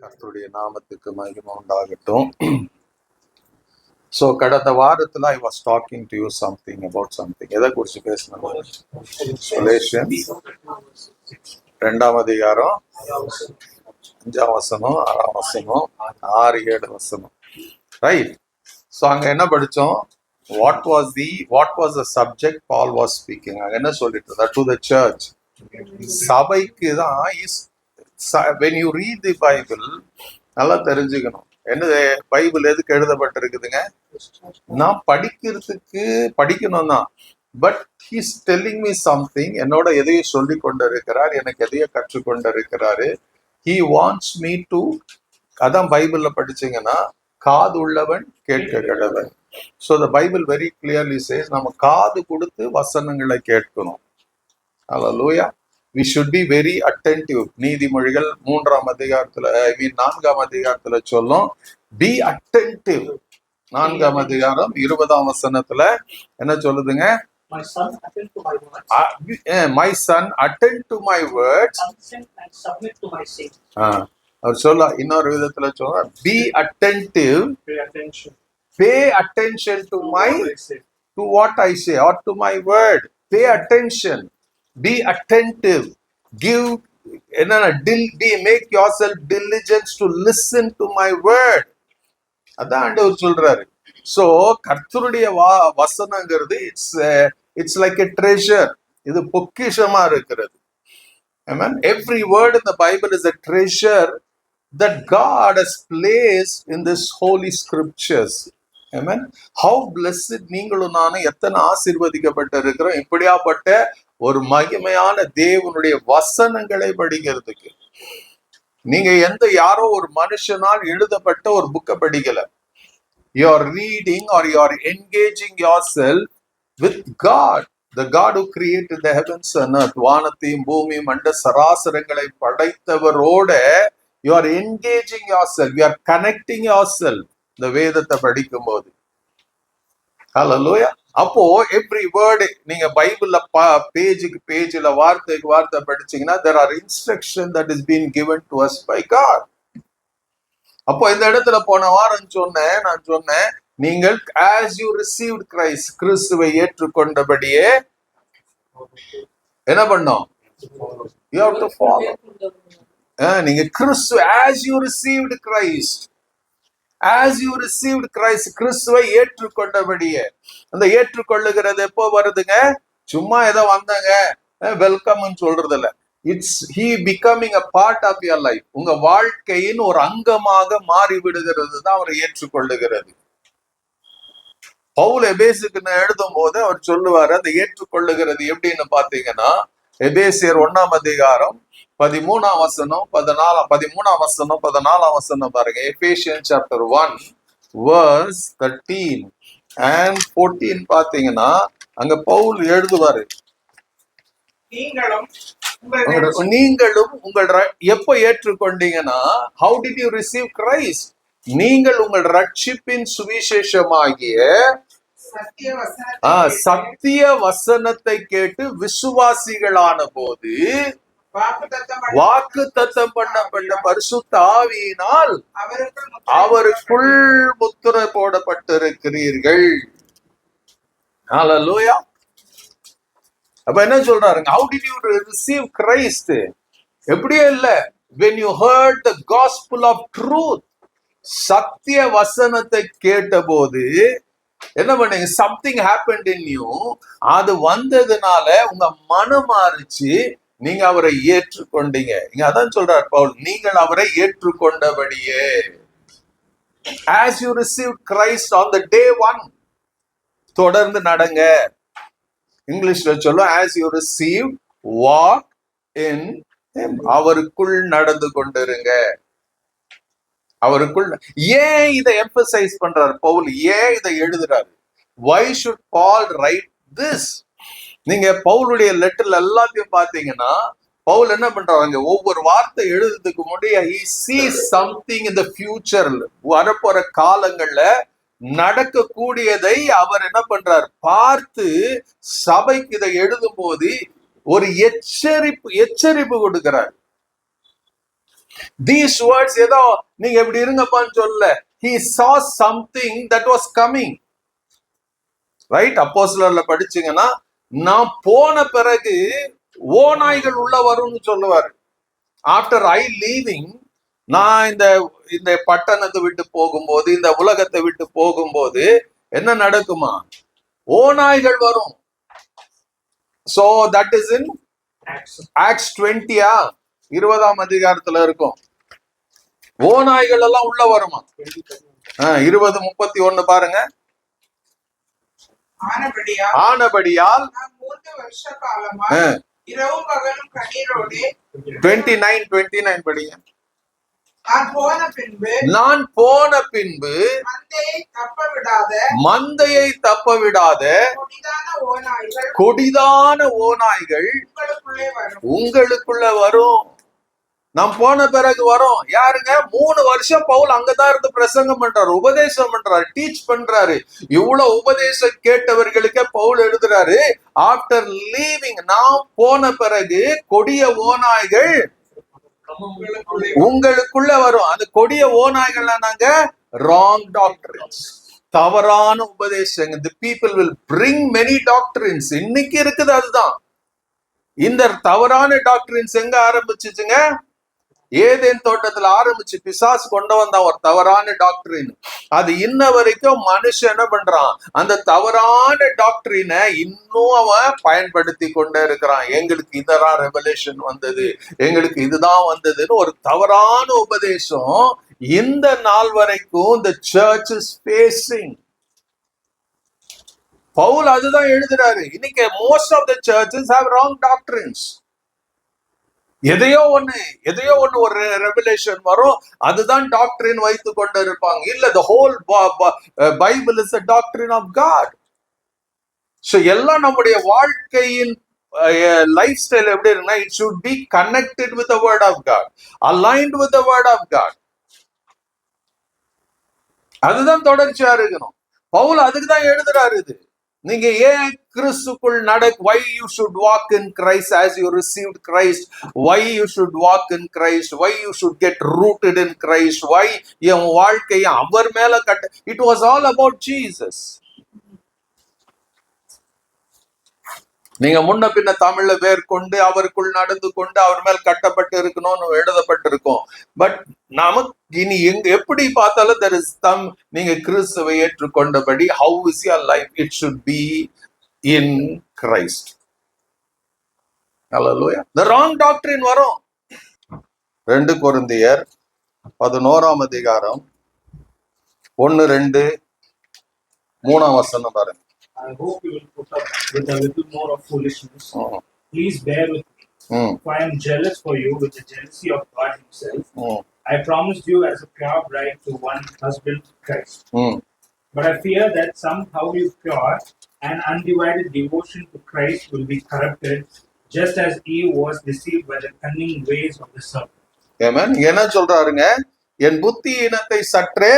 கர்த்தருடைய நாமத்துக்கு மகிமை உண்டாகட்டும். ஸோ கடந்த வாரத்தில் I was talking to you something about something. எதை குறித்து பேசணும்? கொலேஷியன்ஸ் 2ஆம் அதிகாரம் 5ஆம் வசனம் 6ஆம் வசனம் 6, 7 வசனம், ரைட்? ஸோ அங்க என்ன படித்தோம்? What was the subject Paul was speaking. அங்க என்ன சொல்லிட்டு இருந்தா? டு த சர்ச், சபைக்கு தான். when you read the Bible, நல்லா தெரிஞ்சுக்கணும். என்னது பைபிள் எதுக்கு எழுதப்பட்டிருக்குதுங்க? நான் படிக்கணும் தான். But he's telling me something. என்னோட எதையோ சொல்லி கொண்டு இருக்கிறார், எனக்கு எதையோ கற்றுக்கொண்டு இருக்கிறாரு. ஹீ வாண்ட்ஸ் மீ டு, அதான் பைபிள்ல படிச்சீங்கன்னா, காது உள்ளவன் கேட்க கடவன். So the Bible very clearly chase நம்ம காது கொடுத்து வசனங்களை கேட்கணும். அல்லேலூயா. we should be very attentive. நீதிமொழிகள் 3ஆம் அதிகாரத்துல, 4ஆம் அதிகாரத்துல சொல்லும், be attentive. 4ஆம் அதிகாரம் 20ஆம் வசனத்துல என்ன சொல்லுதுங்க? My son, attend to my words. My son, attend to my words. Consent and submit to my saying. அவர் சொல்ல இன்னொரு விதத்துல சொல்ல, be attentive. Pay attention to what I say or to my word. Pay attention. Be attentive. Make yourself diligent to listen to my word. அதான் ஆண்டவர் சொல்றாரு. So கர்த்தருடைய வசனங்கிறது it's like a treasure. இது பொக்கிஷமா இருக்கிறது. Amen. Every word in the Bible is a treasure that God has placed in this holy scriptures. Amen. How blessed நீங்களும் நானும் எத்தனை ஆசீர்வதிக்கப்பட்டு இருக்கிறோம் இப்படியாப்பட்ட ஒரு மகிமையான தேவனுடைய வசனங்களை படிக்கிறதுக்கு. நீங்க யாரோ ஒரு மனுஷனால் எழுதப்பட்ட ஒரு புக்கை படிக்கல. You are reading or you are engaging yourself with God, the God who created the heavens and earth. வானத்தையும் பூமியும் அண்ட சராசரங்களை படைத்தவரோட you are engaging yourself, you are connecting yourself. இந்த வேதத்தை படிக்கும் போது, ஹல்லேலூயா. அப்போ எவ்ரி வேர்டு நீங்க பைபிள்ல பேஜ்ல வார்த்தைக்கு வார்த்தை படிச்சீங்கன்னா, there are instruction that is being given to us by God. அப்போ இந்த இடத்துல போன வாரம் நான் சொன்னேன், நீங்கள் as you received Christ, கிறிஸ்துவை ஏற்றுக்கொண்டபடியே என்ன பண்ணோம்? You have to follow. நீங்க கிறிஸ்து as you received Christ, as you received Christ, கிறிஸ்துவை ஏற்றுக்கொண்டபடியே. அந்த ஏற்றுக்கொள்ளுகிறது எப்போ வருதுங்க? சும்மா ஏதோ வந்தாங்க வெல்கம் சொல்றது இல்ல. It's he becoming a part of your life. உங்க வாழ்க்கையின் ஒரு அங்கமாக மாறி விடுகிறது தான் அவரை ஏற்றுக்கொள்ளுகிறது. பவுல் எபேசுக்கு எழுதும் போது அவர் சொல்லுவாரு, அந்த ஏற்றுக்கொள்ளுகிறது எப்படின்னு பாத்தீங்கன்னா, எபேசியர் 1ஆம் அதிகாரம் 13ஆம் வசனம் 14ஆம் வசனம் பாருங்க. Ephesians chapter 1 verse 13 and 14 பாத்தீங்கன்னா, அங்க பவுல் எழுதுவாரு, நீங்களும் உங்கள் எப்ப ஏற்றுக்கொண்டீங்கன்னா, how did you receive Christ? நீங்கள் உங்கள் ரட்சிப்பின் சுவிசேஷமாகிய சத்திய வசனத்தை கேட்டு விசுவாசிகளான போது வாக்கு தத்தம் பண்ணப்பட்ட பரிசுத்த ஆவியினால் அவருக்குள் முத்திரை போடப்பட்டிருக்கிறீர்கள். ஹல்லேலூயா. அப்ப என்ன சொல்றாருங்க? How did you receive Christ? எப்படியே இல்ல. When you heard the gospel of truth, சத்திய வசனத்தை கேட்டபோது என்ன பண்ணீங்க? something happened in you. அது வந்ததுனால உங்க மனம் மாறிச்சு, நீங்க அவரை ஏற்றுக்கொண்டீங்க. இங்க அதான் சொல்றார் பவுல், நீங்கள் அவரை ஏற்றுக்கொண்டபடியே. as you received Christ on the day 1, தொடர்ந்து நடங்க. இங்கிலீஷ்ல சொல்ல, as you receive, walk in him. அவருக்குள் நடந்து கொண்டிருங்க. அவருக்குள். ஏன் இதை எம்பசைஸ் பண்றாரு பவுல்? ஏன் இதை எழுதுறாரு? why should Paul write this? நீங்க பவுலுடைய லெட்டர்ல எல்லாத்தையும் பாத்தீங்கன்னா, பவுல் என்ன பண்றாங்க, ஒவ்வொரு வார்த்தை எழுதுறதுக்கு முன்னாடி he sees something in the future. வரப்போற காலங்கள்ல நடக்கக்கூடியதை அவர் என்ன பண்றார்? பார்த்து சபைக்கு இதை எழுதும் போது ஒரு எச்சரிப்பு கொடுக்கிறார். These words ஏதோ நீங்க இப்படி இருங்கப்பான்னு சொல்ல. He saw something that was coming. Right? அப்போஸ்தலர்ல படிச்சீங்கன்னா நான் போன பிறகு ஓநாய்கள் உள்ள வரும்னு சொல்லுவாரு. ஆஃப்டர் ஐ லீவிங், நான் இந்த பட்டணத்தை விட்டு போகும்போது, இந்த உலகத்தை விட்டு போகும்போது என்ன நடக்குமா? ஓநாய்கள் வரும். So that is in Acts 20 20ஆம் அதிகாரத்துல இருக்கும். ஓநாய்கள் எல்லாம் உள்ள வருமா? 20:31 பாருங்க. ஆனபடியால் நான் 3 வருஷ காலமாக இரவும் பகலும் கண்ணீரோடு 29 படிங்க. நான் போன பின்பு மந்தையை தப்ப விடாத கொடிதான ஓநாய்கள் உங்களுக்குள்ள வரும். நாம் போன பிறகு வரும். யாருங்க? 3 வருஷம் பவுல் அங்கதான் இருந்து பிரசங்கம் பண்றாரு, உபதேசம் பண்றாரு, டீச் பண்றாரு. இவ்வளவு உபதேசம் கேட்டவர்களுக்கு பவுல் எழுதுறாரு, ஆஃப்டர் லீவிங், நாம் போன பிறகு கொடிய ஓநாய்கள் உங்களுக்குள்ள வரும். அந்த கொடிய ஓநாய்கள் நாங்க ராங் டாக்டரின்ஸ், தவறான உபதேசங்கள். the people will bring many doctrines. இன்னைக்கு இருக்குது அதுதான். இந்த தவறான டாக்டரின்ஸ் எங்க ஆரம்பிச்சுச்சுங்க? ஏதேன் தோட்டத்துல ஆரம்பிச்சு பிசாசு கொண்டு வந்தான் ஒரு தவறான டாக்டரின். அது இன்ன வரைக்கும் மனுஷன் என்ன பண்றான்? அந்த தவறான டாக்டரினை இன்னும் அவன் பயன்படுத்தி கொண்டே இருக்கிறான். எங்களுக்கு இதெல்லாம் ரெவலேஷன் வந்தது, எங்களுக்கு இதுதான் வந்ததுன்னு ஒரு தவறான உபதேசம் இந்த நாள் வரைக்கும் the church is facing. Pavul அதுதான் எழுதுறாரு. இன்னைக்கு most of the churches have wrong doctrines. எதையோ ஒண்ணு ஒரு ரெவலேஷன் வரும், அதுதான் டாக்டரின் வைத்து கொண்டு இருப்பாங்க. இல்ல, the whole Bible is a doctrine of God. So எல்லாம் நம்முடைய வாழ்க்கையின் லைஃப் ஸ்டைல் எப்படி இருக்குன்னா, it should be connected with the word of God, aligned with the word of God. அதுதான் தொடர்ச்சியா இருக்கணும். பவுல் அதுக்கு தான் எழுதுறாரு. இது நீங்க ஏன் கிறிஸ்துக்குள் why you should walk in Christ as you received Christ, why you should walk in Christ, why you should get rooted in Christ, why என் வாழ்க்கையை அவர் மேல கட்ட. It was all about Jesus. நீங்க முன்ன பின்ன தமிழ்ல பேர் கொண்டு அவருக்குள் நடந்து கொண்டு அவர் மேல் கட்டப்பட்டு இருக்கணும்னு எழுதப்பட்டிருக்கும். பட் நமக்கு இனி எப்படி பார்த்தாலும் there is some, நீங்க கிறிஸ்துவை ஏற்றுக்கொண்டபடி how is your life? It should be in Christ. Hallelujah. The wrong doctrine வரும். 2 கொரிந்தியர் 11ஆம் அதிகாரம் 1, 2, 3ஆம் வசனம் பாருங்க. I hope you will put up with a little more of foolishness. Please bear with me. For I am jealous for you with the jealousy of God himself. I promised you as a pure bride to one husband, Christ. But I fear that somehow your pure and undivided devotion to Christ will be corrupted, just as Eve was deceived by the cunning ways of the serpent. Amen. என்ன சொல்றாருங்க? என் புத்தியினத்தை சற்றே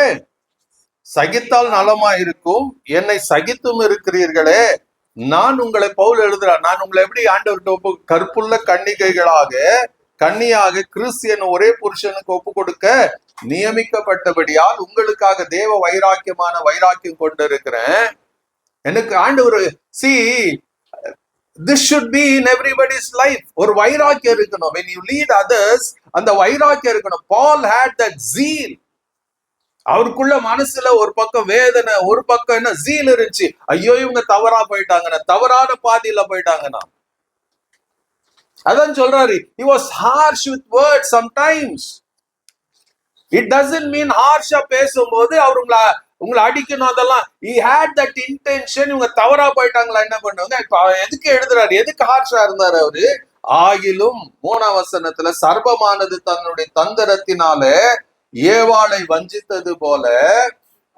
சகித்தால் நலமா இருக்கும், என்னை சகித்தும் இருக்கிறீர்களே. நான் உங்களை, பவுல் எழுதுறார், நான் உங்களை எப்படி ஆண்டவர்கிட்ட கற்புள்ள கன்னியாக கிறிஸ்தியன் ஒரே புருஷனுக்கு ஒப்பு கொடுக்க நியமிக்கப்பட்டபடியால் உங்களுக்காக தேவ வைராக்கியம் கொண்டு இருக்கிறேன். எனக்கு ஆண்டவர் this should be in everybody's life. ஒரு வைராக்கியம் இருக்கணும். when you lead others, அந்த வைராக்கியம் இருக்கணும். Paul had that zeal. அவருக்குள்ள மனசுல ஒரு பக்கம் வேதனை, ஒரு பக்கம் என்ன ஜீல் இருந்துச்சு. ஐயோ இவங்க தவறா போயிட்டாங்கன்னா, தவறான பாதியில போயிட்டாங்கன்னா. அதான் சொல்றாரு, he was harsh with words sometimes. It doesn't mean harsh பேசும்போது அவர் உங்களை அடிக்கணும். அதெல்லாம் he had that intention. இவங்க தவறா போயிட்டாங்களா, என்ன பண்ணுவாங்க? இப்ப எதுக்கு எழுதுறாரு, எதுக்கு ஹார்ஷா இருந்தாரு அவரு? ஆகிலும் 3ஆம் வசனத்துல சர்வமானது தன்னுடைய தந்திரத்தினால ஏவாளை வஞ்சித்தது போல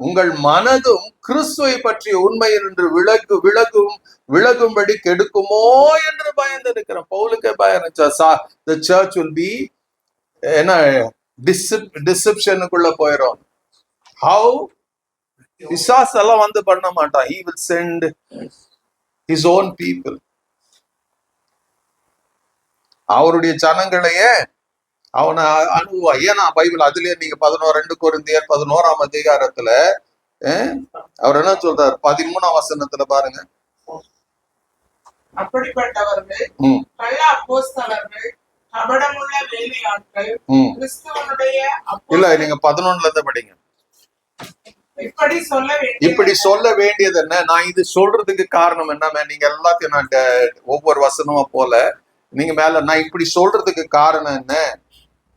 உங்கள் மனதும் கிறிஸ்துவை பற்றிய உண்மையினின்று விலகும்படி கெடுக்குமோ என்று பயந்திருக்கிற. பவுலுக்கே பயம். the church will be என்ன டிசெப்ஷனுக்குள்ள போயிடும். how பிசாசு எல்லாம் வந்து பண்ண மாட்டான். he will send his own people. அவருடைய ஜனங்களையே அவனை அணுகுவா. ஏன்னா பைபிள் அதுலயே நீங்க 2 கொரிந்தியர் 11ஆம் அதிகாரத்துல அவர் என்ன சொல்றாரு 13ஆம் வசனத்துல பாருங்க. அப்படிப்பட்டவர்கள் கள்ள அப்போஸ்தலர்கள், கபடமுள்ள வேலையாட்கள், கிறிஸ்துவனுடைய இல்ல நீங்க 11ல இருந்து படிங்க. இப்படி சொல்ல வேண்டியது என்ன? நான் இது சொல்றதுக்கு காரணம் என்ன? நீங்க எல்லாத்தையும் நான் ஒவ்வொரு வசனமா போல நீங்க மேல நான் இப்படி சொல்றதுக்கு காரணம் என்ன?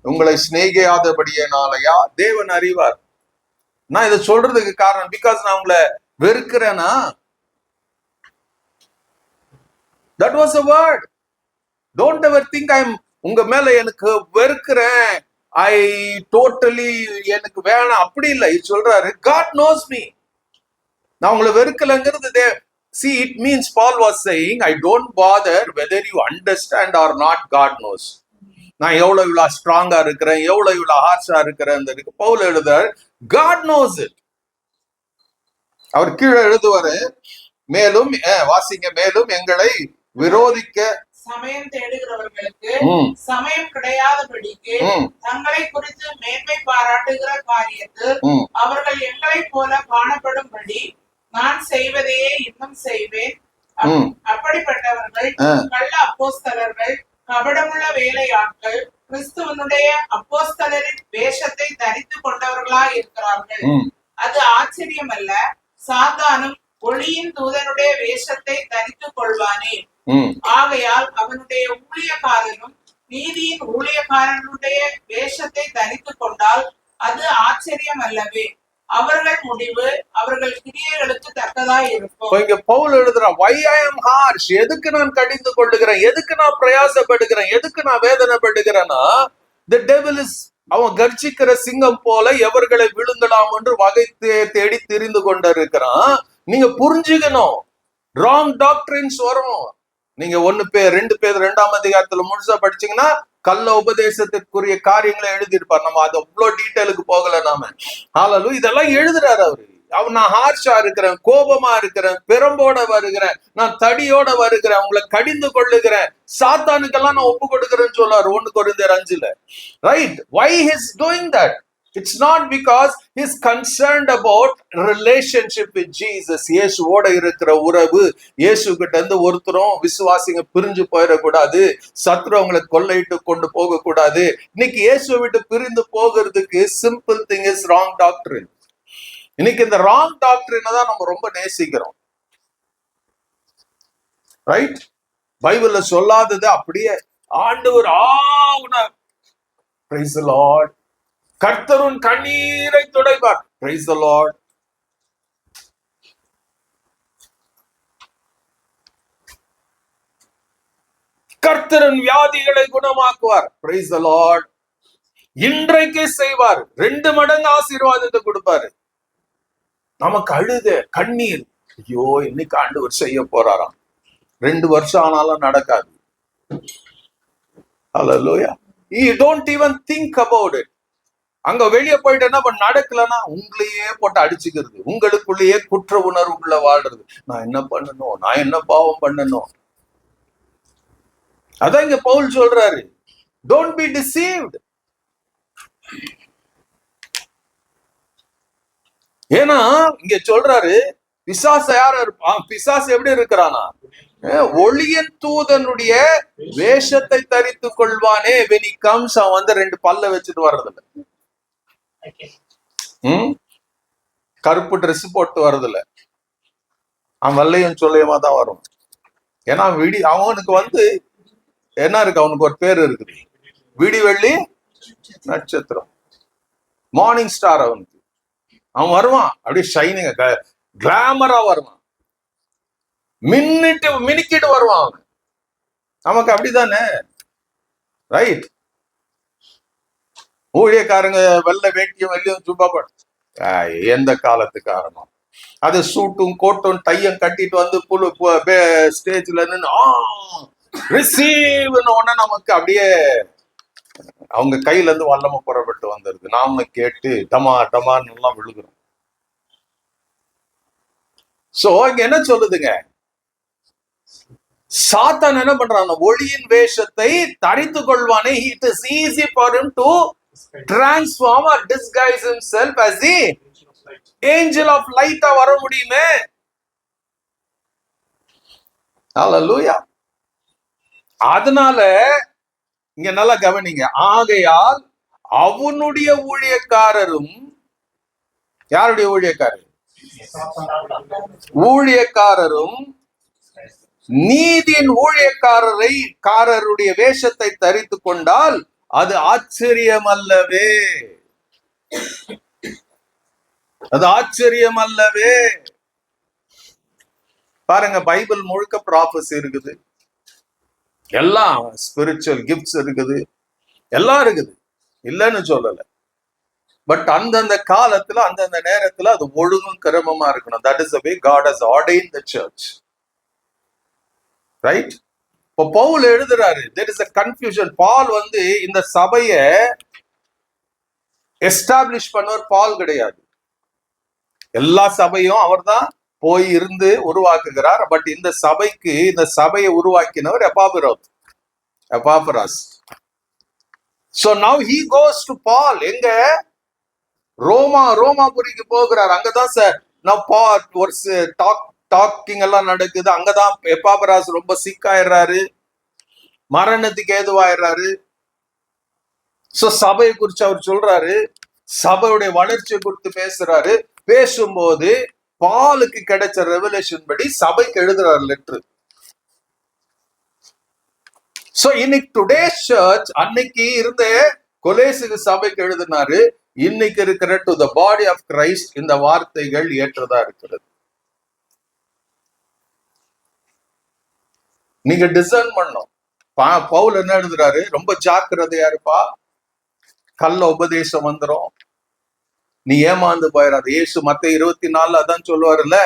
உங்களை சிநேகியாதபடியினாலயா? தேவன் அறிவார். நான் இதை சொல்றதுக்கு காரணம் பிகாஸ் நான் உங்களை வெறுக்கிறேனா? That was a word. Don't ever think உங்க மேல எனக்கு வெறுக்கிறேன், ஐ டோட்டலி எனக்கு வேணாம், அப்படி இல்லை. சொல்றாரு God knows me. நான் உங்களை வெறுக்கலங்கிறது see it means Paul was saying I don't bother whether you understand or not. God knows. நான் இவ்வளவு ஸ்ட்ராங்கா இருக்கிறேன், இவ்வளவு ஹார்ஷா இருக்கிறேன். பவுல் எழுதுறார் God knows it. அவர் கீழே எழுதுவாரு, மேலும் வாசிங்க, மேலும் எங்களை விரோதிக்க சமயம் தேடுகிறவர்களுக்கு சமயம் கிடையாதபடிக்கு தங்களை குறித்து மேன்மை பாராட்டுகிற காரியத்தில் அவர்கள் எங்களை போல காணப்படும்படி நான் செய்வதையே இன்னும் செய்வேன். அப்படிப்பட்டவர்கள் கள்ள அப்போஸ்தலர்கள், கபடமுள்ள வேலையாட்கள், கிறிஸ்துவனுடைய அப்போஸ்தலரின் வேஷத்தை தரித்து கொண்டவர்களாய் இருக்கிறார்கள். அது ஆச்சரியம் அல்ல, சாத்தானும் ஒளியின் தூதனுடைய வேஷத்தை தரித்துக் கொள்வானே. ஆகையால் அவனுடைய ஊழியக்காரனும் நீதியின் ஊழியக்காரனுடைய வேஷத்தை தரித்துக் கொண்டால் அது ஆச்சரியம் அல்லவே. அவர்கள் முடிவு அவர்கள் கிரியைகளுக்கு தக்கதாய் இருக்கும். இங்க பவுல் எழுதுறான், why I am harsh? எதுக்கு நான் கடிந்து கொள்ளுகிறேன், எதுக்கு நான் பிரயாசப்படுகிறேன், எதுக்கு நான் வேதனைப்படுகிறேன்னா, the devil is அவன் கர்ஜிக்கிற சிங்கம் போல எவர்களை விழுங்கலாம் என்று வகை தேடி தெரிந்து கொண்டிருக்கிறான். நீங்க புரிஞ்சுக்கணும், ராங் டாக்டரின்ஸ் வரும். நீங்க 1 பேர் 2 பேர் 2ஆம் அதிகாரத்துல முழுசா படிச்சீங்கன்னா கள்ள உபதேசத்திற்குரிய காரியங்களை எழுதியிருப்பார். நம்ம அது அவ்வளவு டீட்டெயிலுக்கு போகல நாம. ஹalleluya, இதெல்லாம் எழுதுறாரு அவரு. நான் ஹார்ஷா இருக்கிறேன், கோபமா இருக்கிறேன், பெரம்போட வருகிறேன், நான் தடியோட வருகிறேன், உங்களை கடிந்து கொள்ளுகிறேன், சாத்தானுக்கெல்லாம் நான் ஒப்பு கொடுக்கிறேன்னு சொல்றாரு 1 கொரிந்தியர் 5ல. Right? why he is doing that? It's not because he is concerned about relationship with Jesus. இயேசுவோட இருக்கிற உறவு, இயேசு கிட்ட இருந்து ஒருத்தரும் விசுவாசிங்க பிரிஞ்சு போயிடக்கூடாது, சத்ரு அவங்களை கொள்ளையிட்டு கொண்டு போக கூடாது. இன்னைக்கு இயேசுவை விட்டு பிரிந்து போகிறதுக்கு சிம்பிள் திங் இஸ் ராங் டாக்டரின். இன்னைக்கு இந்த ராங் டாக்டரினை தான் நம்ம ரொம்ப நேசிக்கிறோம். ரைட்? பைபிள்ல சொல்லாதது அப்படியே ஆண்டவர் praise the Lord, கர்த்தருன் கண்ணீரை துடைப்பார், praise the Lord. கர்த்தரின் வியாதிகளை குணமாக்குவார், praise the Lord. இன்றைக்கு செய்வார், 2 மடங்கு ஆசீர்வாதத்தை கொடுப்பாரு. நமக்கு அழுத கண்ணீர், ஐயோ இன்னைக்கு ஆண்டவர் செய்ய போறாராம், 2 வருஷம் ஆனாலும் நடக்காது. Hallelujah. You don't even think about it. அங்க வெளியே போயிட்டு என்ன நடக்கலன்னா உங்களையே போட்டு அடிச்சுக்கிறது, உங்களுக்குள்ளேயே குற்ற உணர்வுக்குள்ள வாழ்றது. நான் என்ன பண்ணணும், நான் என்ன பாவம் பண்ணணும். அதான் இங்க பவுல் சொல்றாரு, don't be deceived. ஏன்னா இங்க சொல்றாரு, பிசாசு யாரு இருப்பான்? பிசாசு எப்படி இருக்கிறானா? ஒளியின் தூதனுடைய வேஷத்தை தரித்து கொள்வானே. when he comes, அவன் 2 பல்ல வச்சுட்டு வர்றதில்ல, கருப்பு ட்ரெஸ் போட்டு வர்றதில்ல, அவன் வெள்ளையும் சொல்லியமா தான் வரும். ஏன்னா அவனுக்கு என்ன இருக்கு, அவனுக்கு ஒரு பேர் இருக்குது, விடிவெள்ளி நட்சத்திரம், மார்னிங் ஸ்டார். அவன் வருவான் அப்படியே ஷைனிங் கிளாமரா வருவான், மினிக்கிட்டு வருவான் அவன். நமக்கு அப்படித்தானே? ரைட்? ஊழியக்காரங்க வெள்ளை வேட்டியும் வெள்ளையும் சும்மா எந்த காலத்து காரணம்? அது சூட்டும் கோட்டும் டையும் கட்டிட்டு ஸ்டேஜ்ல நின்று ரிசீவ்னு உடனே நமக்கு அப்படியே அவங்க கையில இருந்து வல்லம புறப்பட்டு வந்துருது. நாம கேட்டு டமா டமான்னு எல்லாம் விழுகிறோம். சோ இங்க என்ன சொல்லுதுங்க? சாத்தான் என்ன பண்றான்? ஒளியின் வேஷத்தை தரித்து கொள்வானே. It is easy for him to transform or disguise himself as the angel of light. வர முடியுமே. Hallelujah. அதனால இங்க நல்லா கவனிங்க. ஆகையால் அவனுடைய ஊழியக்காரரும், யாருடைய ஊழியக்காரர்? ஊழியக்காரரும் நீதியின் ஊழியக்காரருடைய வேஷத்தை தரித்து கொண்டால் அது ஆச்சரியம் அல்லவே. அது ஆச்சரியம் அல்லவே. பாருங்க, பைபிள் முழுக்க ப்ராஃபஸி இருக்குது, எல்லாம் ஸ்பிரிச்சுவல் கிஃப்ட்ஸ் இருக்குது, எல்லாம் இருக்குது, இல்லைன்னு சொல்லல. பட் அந்தந்த காலத்துல அந்தந்த நேரத்துல அது ஒழுங்கும் கிரமமா இருக்கணும். That is the way God has ordained the church. Right? இப்போ பவுல் எழுதுறாரு, there is a confusion. பால் இந்த சபையை எஸ்டாப்ளிஷ் பண்ணவர் பால் கிடையாது. எல்லா சபையும் அவர் தான் போய் இருந்து உருவாக்குகிறார். பட் இந்த சபையை உருவாக்கினவர் எபாப்ராஸ். So now he goes to Paul. எங்க? ரோமாபுரிக்கு போகிறார். அங்கதான் ஒரு டாக்கிங் எல்லாம் நடக்குது. அங்கதான் எபாப்ராஸ் ரொம்ப சிக்காயிடுறாரு, மரணத்துக்கு ஏதுவாயிடுறாரு. சோ சபையை குறிச்சு அவர் சொல்றாரு, சபையுடைய வளர்ச்சியை குறித்து பேசுறாரு. பேசும்போது பாலுக்கு கிடைச்ச ரெவலேஷன் படி சபைக்கு எழுதுறாரு லெட்டர். சோ இன்னைக்கு டுடே சர்ச், அன்னைக்கு இருந்த கொலேசுக்கு சபைக்கு எழுதினாரு. இன்னைக்கு இருக்கிற to the body of Christ இந்த வார்த்தைகள் ஏற்றதா இருக்கிறது. நீங்க டிசைன் பண்ணும். பவுல் என்ன எழுதுறாரு? ரொம்ப ஜாக்கிரதையா இருப்பா, கள்ள உபதேசம் வந்துரும், நீ ஏமாந்து போயிடாது. இயேசு மத்தேயு 24 அதான் சொல்லுவாருல்ல,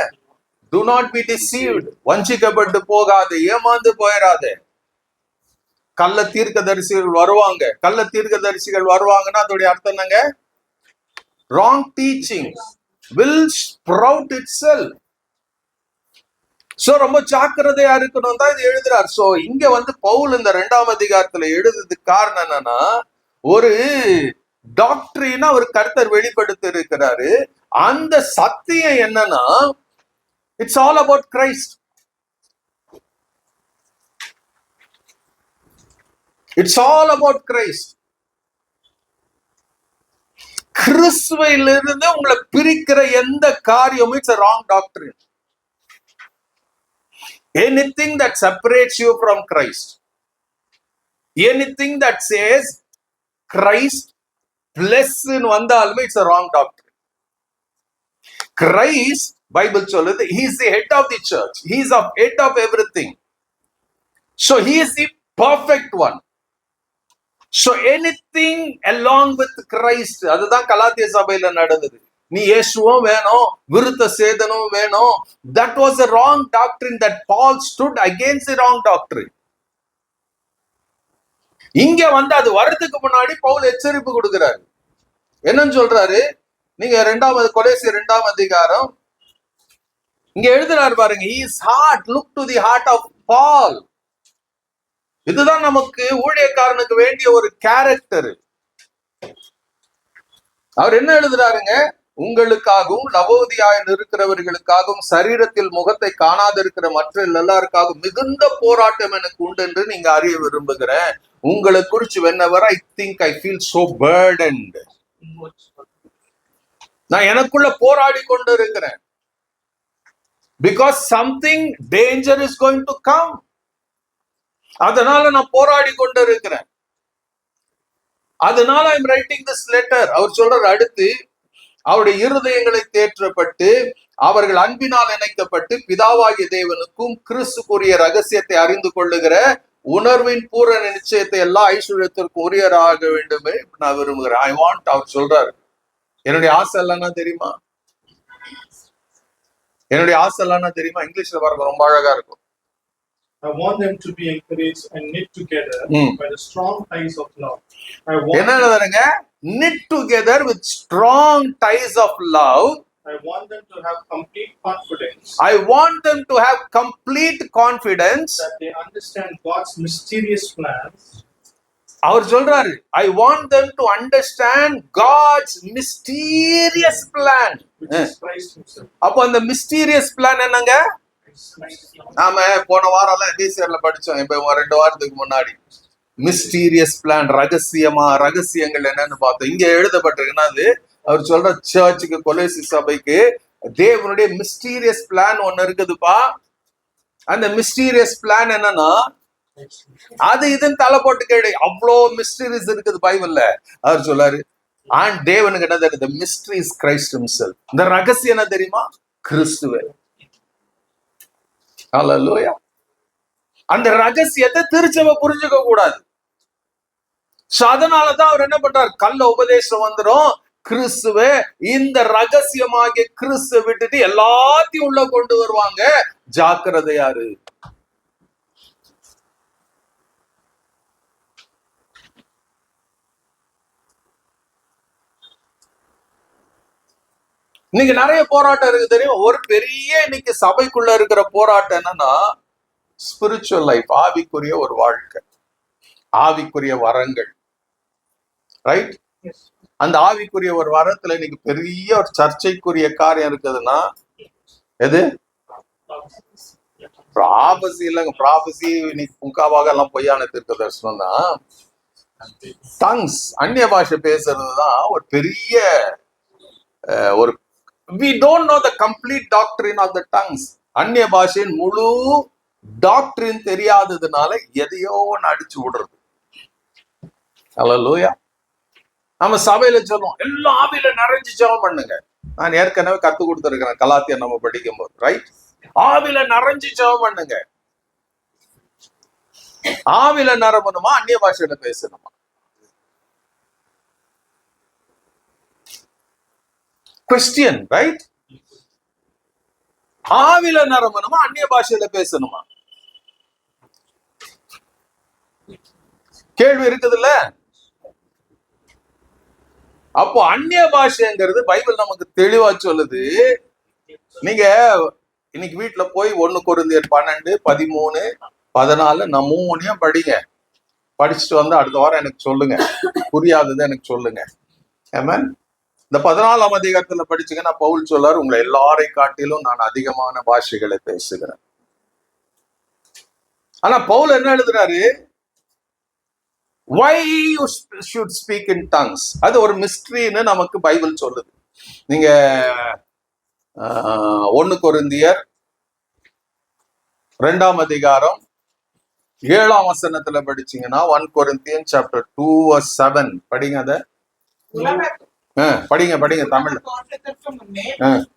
do not be deceived. வஞ்சிக்கப்பட்டு போகாது, ஏமாந்து போயிடாது. கள்ள தீர்க்கதரிசிகள் வருவாங்க. கள்ள தீர்க்கதரிசிகள் வருவாங்கன்னா அதோடைய அர்த்தம் என்னங்க? wrong teaching will sprout itself. So ரொம்ப ஜாக்கிரதையா இருக்கணும் தான் இது எழுதுறார். சோ இங்க பவுல் இந்த 2ஆம் அதிகாரத்துல எழுதுறதுக்கு காரணம் என்னன்னா, ஒரு டாக்டரினா ஒரு கர்த்தர் வெளிப்படுத்தி இருக்கிறாரு. அந்த சத்தியம் என்னன்னா, it's all about Christ. It's all about Christ. கிறிஸ்துவிலிருந்து உங்களை பிரிக்கிற எந்த காரியமும் it's a wrong doctrine. Anything that separates you from Christ, anything that says Christ plus in வந்தாலுமே it's a wrong doctrine. Christ, Bible சொல்லுது, he is the head of the church. He is the head of everything. So he is the perfect one. So anything along with Christ, அதுதான் கலாத்திய சபையில நடந்தது. நீ இயேசுவும் வேணும், விருத்த சேதனும் வேணும். That was a wrong doctrine that Paul stood against the wrong doctrine. இங்க அது வரதுக்கு முன்னாடி பவுல் எச்சரிப்பு கொடுக்கிறாரு. என்னன்னு சொல்றாரு? நீங்க கொலேசியர் 2ஆம் அதிகாரம் இங்க எழுதுறாரு பாருங்க. his heart, look to the heart of Paul. இதுதான் நமக்கு ஊழியக்காரனுக்கு வேண்டிய ஒரு கேரக்டர். அவர் என்ன எழுதுறாருங்க? உங்களுக்காகவும் லவோதியாயில் இருக்கிறவர்களுக்காகவும் சரீரத்தில் முகத்தை காணாதிருக்கிற மற்ற எல்லாருக்காகவும் மிகுந்த போராட்டம் எனக்கு உண்டு என்று நீங்க அறிய விரும்புகிறேன். உங்களை குறிச்சு whenever I think I feel so burdened, நான் எனக்குள்ள போராடி கொண்டு இருக்கிறேன். Because something danger is going to come. அதனால நான் போராடி கொண்டு இருக்கிறேன். அதனால I'm writing this letter. அவர் சொல்றார் அடுத்து, அவருடைய இருதயங்களை தேற்றப்பட்டு அவர்கள் அன்பினால் இணைக்கப்பட்டு பிதாவாகிய தேவனுக்கும் கிறிஸ்துக்குரிய ரகசியத்தை அறிந்து கொள்ளுகிற உணர்வின் பூரண நிச்சயத்தை எல்லா ஐஸ்வர்யத்திற்கும் உரியராக வேண்டும் நான் விரும்புகிறேன். ஐ வாண்ட், அவர் சொல்றாரு, என்னுடைய ஆசை எல்லாம் தெரியுமா? என்னுடைய ஆசை எல்லாம் தெரியுமா? இங்கிலீஷ்ல பாருங்க, ரொம்ப அழகா இருக்கும். I want them to be encouraged and knit together by the strong ties of love. என்ன knit together with strong ties of love. I want them to have complete confidence I want them to have complete confidence. that they understand God's mysterious plans அவர் சொல்றாரு, I want them to understand God's mysterious plan. which is Christ himself. அப்போ அந்த mysterious plan என்னங்க? நாம போன வாரம் எல்லாம் எபேசியர்ல படிச்சோம். இப்ப 2 வாரத்துக்கு முன்னாடி மிஸ்டீரியஸ் பிளான், ரகசியங்கள் என்னன்னு பார்த்தோம். இங்க எழுதப்பட்டிருக்குன்னா அது அவர் சொல்ற சர்ச்சுக்கு, கொலோசி சபைக்கு தேவனுடைய மிஸ்டீரியஸ் பிளான் ஒண்ணு இருக்குதுப்பா. அந்த மிஸ்டீரியஸ் பிளான் என்னன்னா, அது இதுன்னு தலை போட்டு கேடு, அவ்வளோ மிஸ்டீரியஸ் இருக்குது பைபிள்ல. அவர் சொல்லாரு, தேவனுக்கு என்ன தெரியுது? Mystery is Christ himself. இந்த ரகசியம் என்ன தெரியுமா? கிறிஸ்துவே. ஹல்லேலூயா. அந்த ரகசியத்தை திருச்சபை புரிஞ்சுக்க கூடாது. அதனாலதான் அவர் என்ன பண்றார்? கள்ள உபதேசம் வந்துடும். கிறிஸ்துவே, இந்த ரகசியமாகிய கிறிஸ்துவ விட்டுட்டு எல்லாத்தையும் உள்ள கொண்டு வருவாங்க. ஜாக்கிரதையாரு. இன்னைக்கு நிறைய போராட்டம் இருக்கு தெரியும். ஒரு பெரிய இன்னைக்கு சபைக்குள்ள இருக்கிற போராட்டம் என்னன்னா, ஸ்பிரிச்சுவல் லைஃப், ஆவிக்குரிய ஒரு வாழ்க்கை, ஆவிக்குரிய வரங்கள். ரைட்? அந்த ஆவிக்குரிய ஒரு வரத்துல இன்னைக்கு பெரிய ஒரு சர்ச்சைக்குரிய காரியம் இருக்குதுன்னா எது? ப்ராபசி இல்லைங்க. ப்ராபசி இன்னைக்கு முக்காவாக எல்லாம் பொய்யான தீர்க்க தரிசனம் தான். டங்ஸ், அந்நிய பாஷை பேசுறது தான் ஒரு பெரிய ஒரு we don't know the complete doctrine of the tongues. அந்நிய பாஷையின் முழு டாக்டரின் தெரியாததுனால எதையோ அடிச்சு விடுறது. ஹல்லேலூயா. நம்ம சபையில சொல்லுவோம், எல்லாம் ஆவியில நிறைஞ்சு ஜெபம் பண்ணுங்க. நான் ஏற்கனவே கத்து கொடுத்துருக்கிறேன் கலாத்தியர் நம்ம படிக்கும் போது. ரைட்? ஆவியில நிறைஞ்சு ஜெபம் பண்ணுங்க. ஆவியில நிரம்பணுமா? அந்நிய பாஷையில பேசணுமா? Christian, right? ஆவில நிரம்பணுமா? அந்நிய பாஷையில பேசணுமா? கேள்வி இருக்குதுல்ல. அப்போ அந்நிய பாஷைங்கிறது பைபிள் நமக்கு தெளிவா சொல்லுது. நீங்க இன்னைக்கு வீட்டுல போய் 1 கொரிந்தியர் 12, 13, 14 நான் 3 படிங்க. படிச்சுட்டு வந்து அடுத்த வாரம் எனக்கு சொல்லுங்க. புரியாதது எனக்கு சொல்லுங்க. ஆமென். இந்த 14ஆம் அதிகாரத்துல படிச்சீங்கன்னா பவுல் சொல்லாரு, உங்களை எல்லாரை காட்டிலும் நான் அதிகமான பாஷைகளை பேசுகிறேன். ஆனா பவுல் என்ன எழுதுறாரு? Why you should speak in tongues? அது ஒரு மிஸ்ட்ரின்னு நமக்கு பைபிள் சொல்லுது. நீங்க 1 கொரிந்தியர் 2ஆம் அதிகாரம் 7ஆம் வசனத்துல படிச்சீங்கன்னா 1 Corinthians chapter 2:7 படிங்க. அத படிங்க தமிழ்ல. தோற்றத்திற்கு முன்னே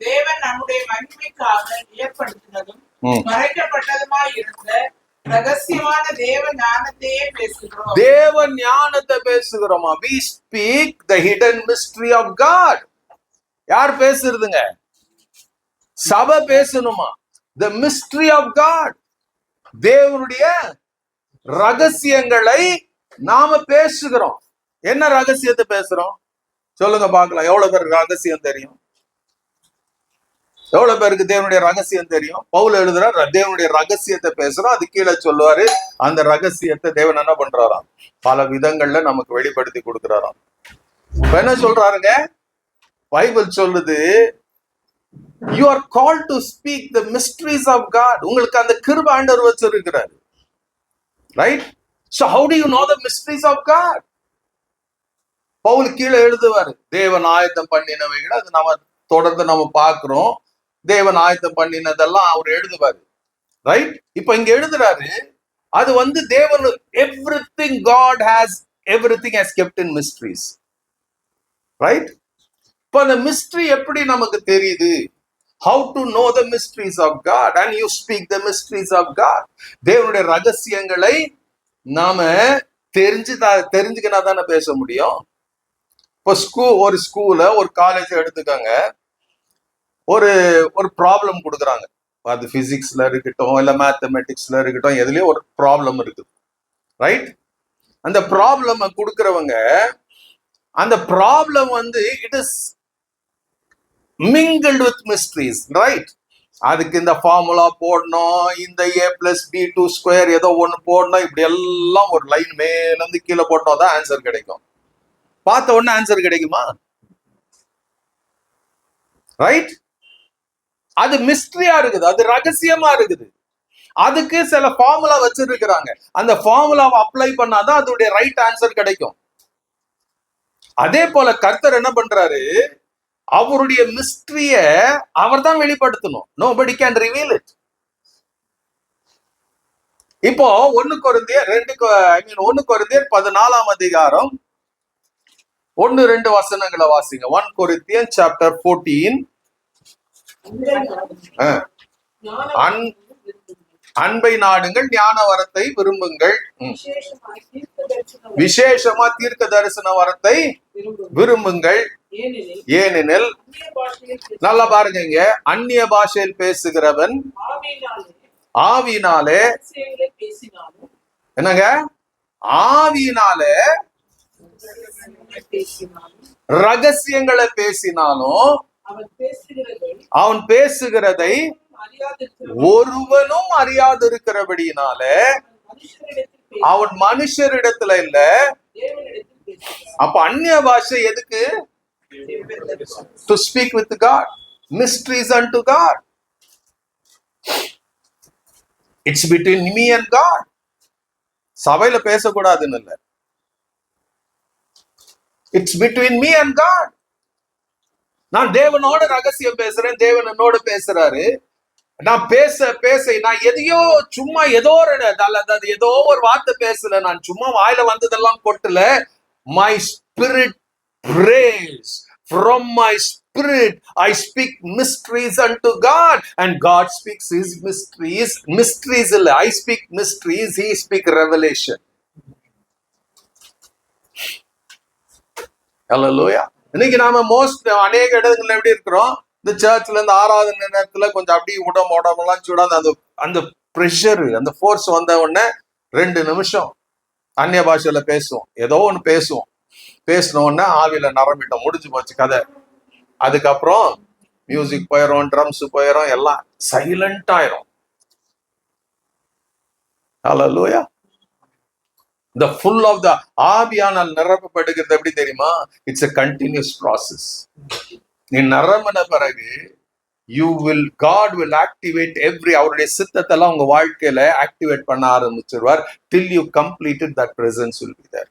தேவன் நம்முடைய மகிமைக்காக ஏற்படுத்தினதும் மறைக்கப்பட்டதுமாய் இருந்த ரகசியமான தேவ ஞானத்தையே பேசுகிறோம். தேவ ஞானத்தை பேசுகிறோமா? we speak the hidden mystery of God. யார் பேசுறதுங்க? சபை பேசணுமா? the mystery of God, தேவனுடைய ரகசியங்களை நாம பேசுகிறோம். என்ன ரகசியத்தை பேசுறோம்? சொல்லுங்க பார்க்கலாம். எவ்வளவு பேருக்கு ரகசியம் தெரியும்? எவ்வளவு பேருக்கு தேவனுடைய ரகசியம் தெரியும்? பவுல் எழுதுறார், தேவனுடைய ரகசியத்தை பேசுறோம். அது கீழே சொல்லுவாரு, அந்த ரகசியத்தை தேவன் என்ன பண்றாராம்? பல விதங்கள்ல நமக்கு வெளிப்படுத்தி கொடுக்கிறாராம். என்ன சொல்றாருங்க? பைபிள் சொல்லுது, you are called to speak the mysteries of God. உங்களுக்கு அந்த கிருபை ஆண்டவர் வச்சிருக்கிறார். Right? so how do you know the mysteries of God? பவுல் கீழே எழுதுவாரு, தேவன் ஆயத்தம் பண்ணினவைகள். அது நம்ம தொடர்ந்து நம்ம பார்க்கிறோம். தேவன் ஆயத்தம் பண்ணினதெல்லாம் அவர் எழுதுவாரு. ரைட்? இப்ப இங்க எழுதுறாரு, அது தேவன் everything God has, everything has kept in mysteries. Right? இப்ப அந்த மிஸ்ட்ரி எப்படி நமக்கு தெரியுது? how to know the mysteries of God, and you speak the mysteries of God. தேவனுடைய ரகசியங்களை நாம தெரிஞ்சுக்கினா தானே பேச முடியும். இப்போ ஒரு ஸ்கூல, ஒரு காலேஜ் எடுத்துக்காங்க, ஒரு ப்ராப்ளம் கொடுக்குறாங்க. அது பிசிக்ஸ்ல இருக்கட்டும், இல்ல மேத்தமெட்டிக்ஸ்ல இருக்கட்டும், எதுலயும் ஒரு ப்ராப்ளம் இருக்குது. ரைட்? அந்த ப்ராப்ளம் கொடுக்கறவங்க, அந்த problem it is mingled with mysteries, right? அதுக்கு இந்த ஃபார்முலா போடணும், இந்த a+b² ஏதோ ஒண்ணு போடணும், இப்படி எல்லாம் ஒரு லைன் மேல இருந்து கீழே போட்டோம் தான் ஆன்சர் கிடைக்கும். பார்த்த உடனே ஆன்சர் கிடைக்குமா? ரைட்? அது மிஸ்ட்ரியா இருக்குது, அது ரகசியமா இருக்குது. அதுக்கு சில ஃபார்முலா வச்சிருக்கிறாங்க. அந்த ஃபார்முலாவை அப்ளை பண்ணாதான் அதோடைய ரைட் ஆன்சர் கிடைக்கும். அதே போல கர்த்தர் என்ன பண்றாரு, அவருடைய மிஸ்ட்ரிய அவர் தான் வெளிப்படுத்தணும். nobody can reveal it. இப்போ 1 கொரிந்தியர் 14ஆம் அதிகாரம் 1-2 வசனங்களை வாசிங்க. 1 Corinthians chapter 14. அன்பை நாடுங்கள், ஞான வரத்தை விரும்புங்கள், விசேஷமா தீர்க்க தரிசன வரத்தை விரும்புங்கள். ஏனெனில் நல்லா பாருங்க, இங்க அந்நிய பாஷையில் பேசுகிறவன் ஆவியினாலே, என்னங்க, ஆவியினாலே ரகசியங்களை பேசினாலும் அவன் பேசுகிறதை ஒருவனும் அறியாதிருக்கிறபடியினால அவன் மனுஷரிடத்துல இல்ல. அப்ப அந்நிய பாஷை எதுக்கு? To speak with God, mysteries unto God. It's between me and God. சபையில பேசக்கூடாதுன்னு இல்ல, it's between me and God. நான் தேவனோட ரகசியம் பேசுறேன், தேவன் என்னோட பேசுறாரு. நான் பேச நான் எதையோ சும்மா ஏதோ ஒரு வார்த்தை பேசல, நான் சும்மா வாயில வந்ததெல்லாம் கொட்டல. My spirit prays, from my spirit I speak mysteries unto God, and God speaks his mysteries இல்ல, I speak mysteries, he speak revelation. Hallelujah. இன்னைக்கு நாம அநேக இடங்கள்ல எப்படி இருக்கிறோம், இந்த சர்ச்ல இருந்து ஆராதனை நேரத்துல கொஞ்சம் அப்படி உடம்பெல்லாம் சூடாது, அந்த ப்ரெஷர், அந்த ஃபோர்ஸ் வந்த உடனே 2 நிமிஷம் அந்நிய பாஷையில பேசுவோம், ஏதோ ஒண்ணு பேசுவோம். பேசின உடனே ஆவியில நரம்பிட்டோம், முடிஞ்சு போச்சு கதை. அதுக்கப்புறம் மியூசிக் போயிடும், ட்ரம்ஸ் போயிடும், எல்லாம் சைலண்ட் ஆயிரும். ஹல்லேலூயா. The full of the ஆவியானால் நிரப்பப்படுகிறது எப்படி தெரியுமா? It's a continuous process. நீ நிரம்பின பிறகு God will activate அவருடைய சித்தத்தெல்லாம் உங்க வாழ்க்கையில ஆக்டிவேட் பண்ண ஆரம்பிச்சிருவார். till you completed, that presence will be there.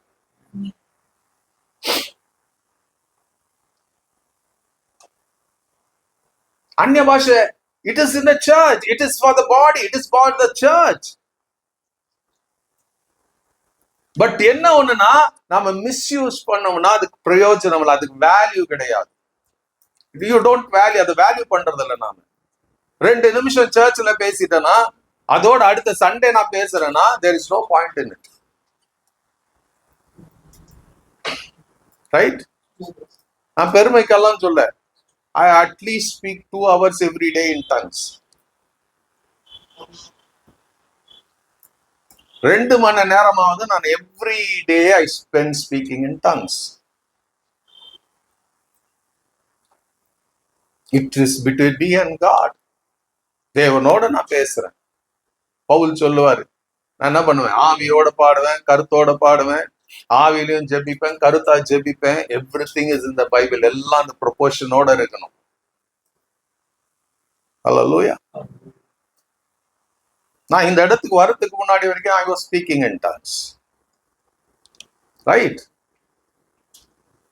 அந்நிய பாஷை, it is in the church, it is for the body, it is for the church. But என்ன ஒண்ணுன்னா, நாம மிஸ்யூஸ் பண்ணோம்னா அதுக்கு பிரயோஜனம் இல்லை, அதுக்கு வேல்யூ கிடையாது. யூ டோன்ட் வேல்யூ, அதை வேல்யூ பண்றது இல்லை. நாம 2 நிமிஷம் சர்ச்ல பேசிட்டேன்னா, அதோட அடுத்த சண்டே நான் பேசுறேன்னா, there is no point in it. Right? நான் பெருமைக்கெல்லாம் சொல்ல, I at least speak 2 hours every day in tongues. 2 மணி நேரமாவது நான் every day I spend speaking in tongues. It is between me and God. தேவனோட நான் பேசுறேன். பவுல் சொல்லுவாரு, நான் என்ன பண்ணுவேன், ஆவியோட பாடுவேன், கருத்தோட பாடுவேன், ஆவியிலையும் ஜெபிப்பேன், கருத்தா ஜெபிப்பேன். Everything is in the Bible. எல்லாம் அந்த ப்ரொபோர்ஷனோட இருக்கணும். ஹல்லேலூயா. நான் இந்த இடத்துக்கு வரதுக்கு முன்னாடி வரைக்கும் I was speaking in tongues. Right?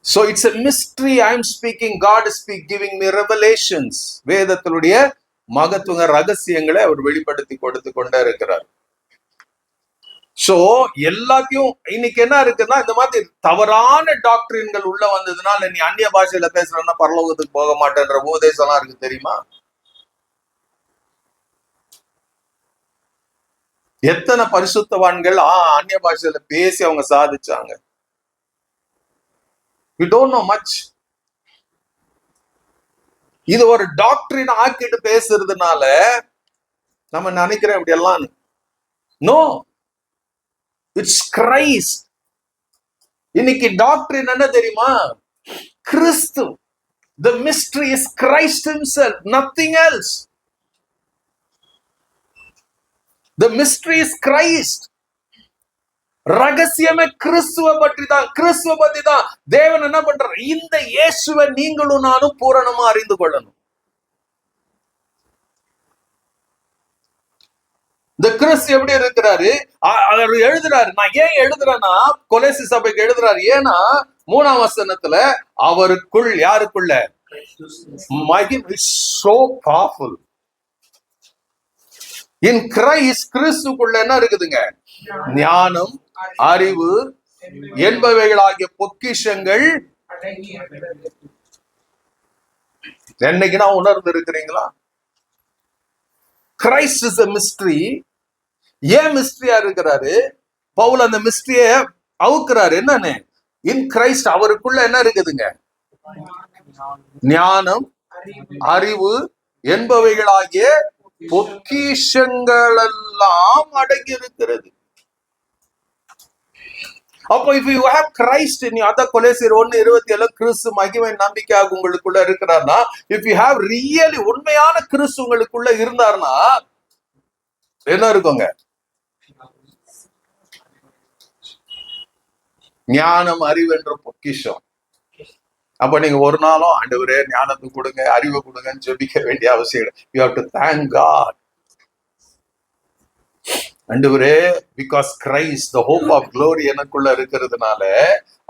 So it's a mystery I am speaking. God is giving me revelations. வேதத்தினுடைய மகத்துவ ரகசியங்களை அவர் வெளிப்படுத்தி கொடுத்து கொண்டே இருக்கிறார். சோ எல்லாத்தையும் இன்னைக்கு என்ன இருக்குன்னா, இந்த மாதிரி தவறான டாக்டரின்கள் உள்ள வந்ததுனால நீ அந்நிய பாஷையில பேசுறன்னா பரலோகத்துக்கு போக மாட்டேன்ற உபதேசம் எல்லாம் இருக்கு தெரியுமா? எத்தனை பரிசுத்தவான்கள் அந்நிய பாஷையில பேசி அவங்க சாதிச்சாங்க. We don't know much. இது ஒரு டாக்டரின் ஆக்கிட்டு பேசுறதுனால நம்ம நினைக்கிறோம் இப்படி எல்லாம். No, it's Christ. இன்னைக்கு டாக்டரின் என்ன தெரியுமா? கிறிஸ்து. The mystery is Christ himself, nothing else. The mystery is Christ. ரகசியமே கிறிஸ்துவ பற்றி தான், கிறிஸ்துவ பத்தி தான். தேவன் என்ன பண்றார்? இந்த இயேசுவை நீங்களும் நானும் பூரணமா அறிந்து கொள்ளணும். இந்த கிறிஸ்து எப்படி இருக்கிறாரு? அவர் எழுதுறாரு. நான் ஏன் எழுதுறேன்னா, கொலோசி சபைக்கு எழுதுறாரு. ஏன்னா 3ஆம் வசனத்துல அவருக்குள், யாருக்குள்ள? மகிமை. so powerful. In Christ, கிறிஸ்துக்குள்ள என்ன இருக்குதுங்க? ஞானம், அறிவு என்பவைகளாகிய பொக்கிஷங்கள். என்னைக்குனா உணர்ந்து இருக்கிறீங்களா? Christ is a mystery. ஏன் மிஸ்ட்ரியா இருக்கிறாரு? பவுல் அந்த மிஸ்ட்ரிய அவுக்குறாரு. என்னன்னு? இன் கிரைஸ்ட், அவருக்குள்ள என்ன இருக்குதுங்க? ஞானம், அறிவு என்பவைகளாகிய பொக்கிஷங்கள் எல்லாம் அடங்கி இருக்கிறது. அப்போ if you have Christ in you, அத கொலோசியர் 1:27, கிறிஸ்து மகிமை நம்பிக்கையாக உங்களுக்குள்ள இருக்கிறார்னா, if you have really உண்மையான கிறிஸ்து உங்களுக்குள்ள இருந்தார்னா என்ன இருக்குங்க? ஞானம், அறிவு என்ற பொக்கிஷம். அப்ப நீங்க ஒரு நாளும் ஆண்டவரே ஞானத்தை கொடுங்க, அறிவை கொடுங்கன்னு ஜெபிக்க வேண்டிய அவசியம் இல்லை. You have to thank God. ஆண்டவரே, because Christ, the hope of glory எனக்குள்ள இருக்கிறதுனால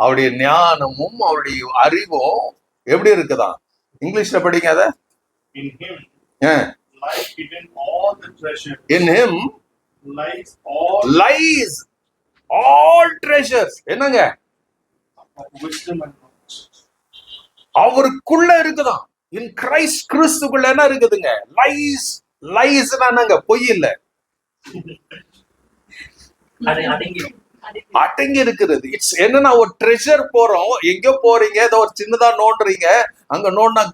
அவருடைய ஞானமும் அவருடைய அறிவும் எப்படி இருக்குதா? இங்கிலீஷ்ல படிங்க அத. In him lies hidden all the treasure. In him lies all treasures. என்னங்க? Wisdom and knowledge. அவருக்குள்ள இருக்குதான். In Christ, கிறிஸ்துக்குள்ள என்ன இருக்குதுங்க? லைஸ். லைஸ்னா என்னங்க? பொய் இல்ல, அடங்கி இருக்கிறது. இட்ஸ் என்னன்னா, ஒரு ட்ரெஷர் போறோம், எங்க போறீங்க, ஏதோ ஒரு சின்னதா நோண்டுறீங்க, அங்க நோண்டா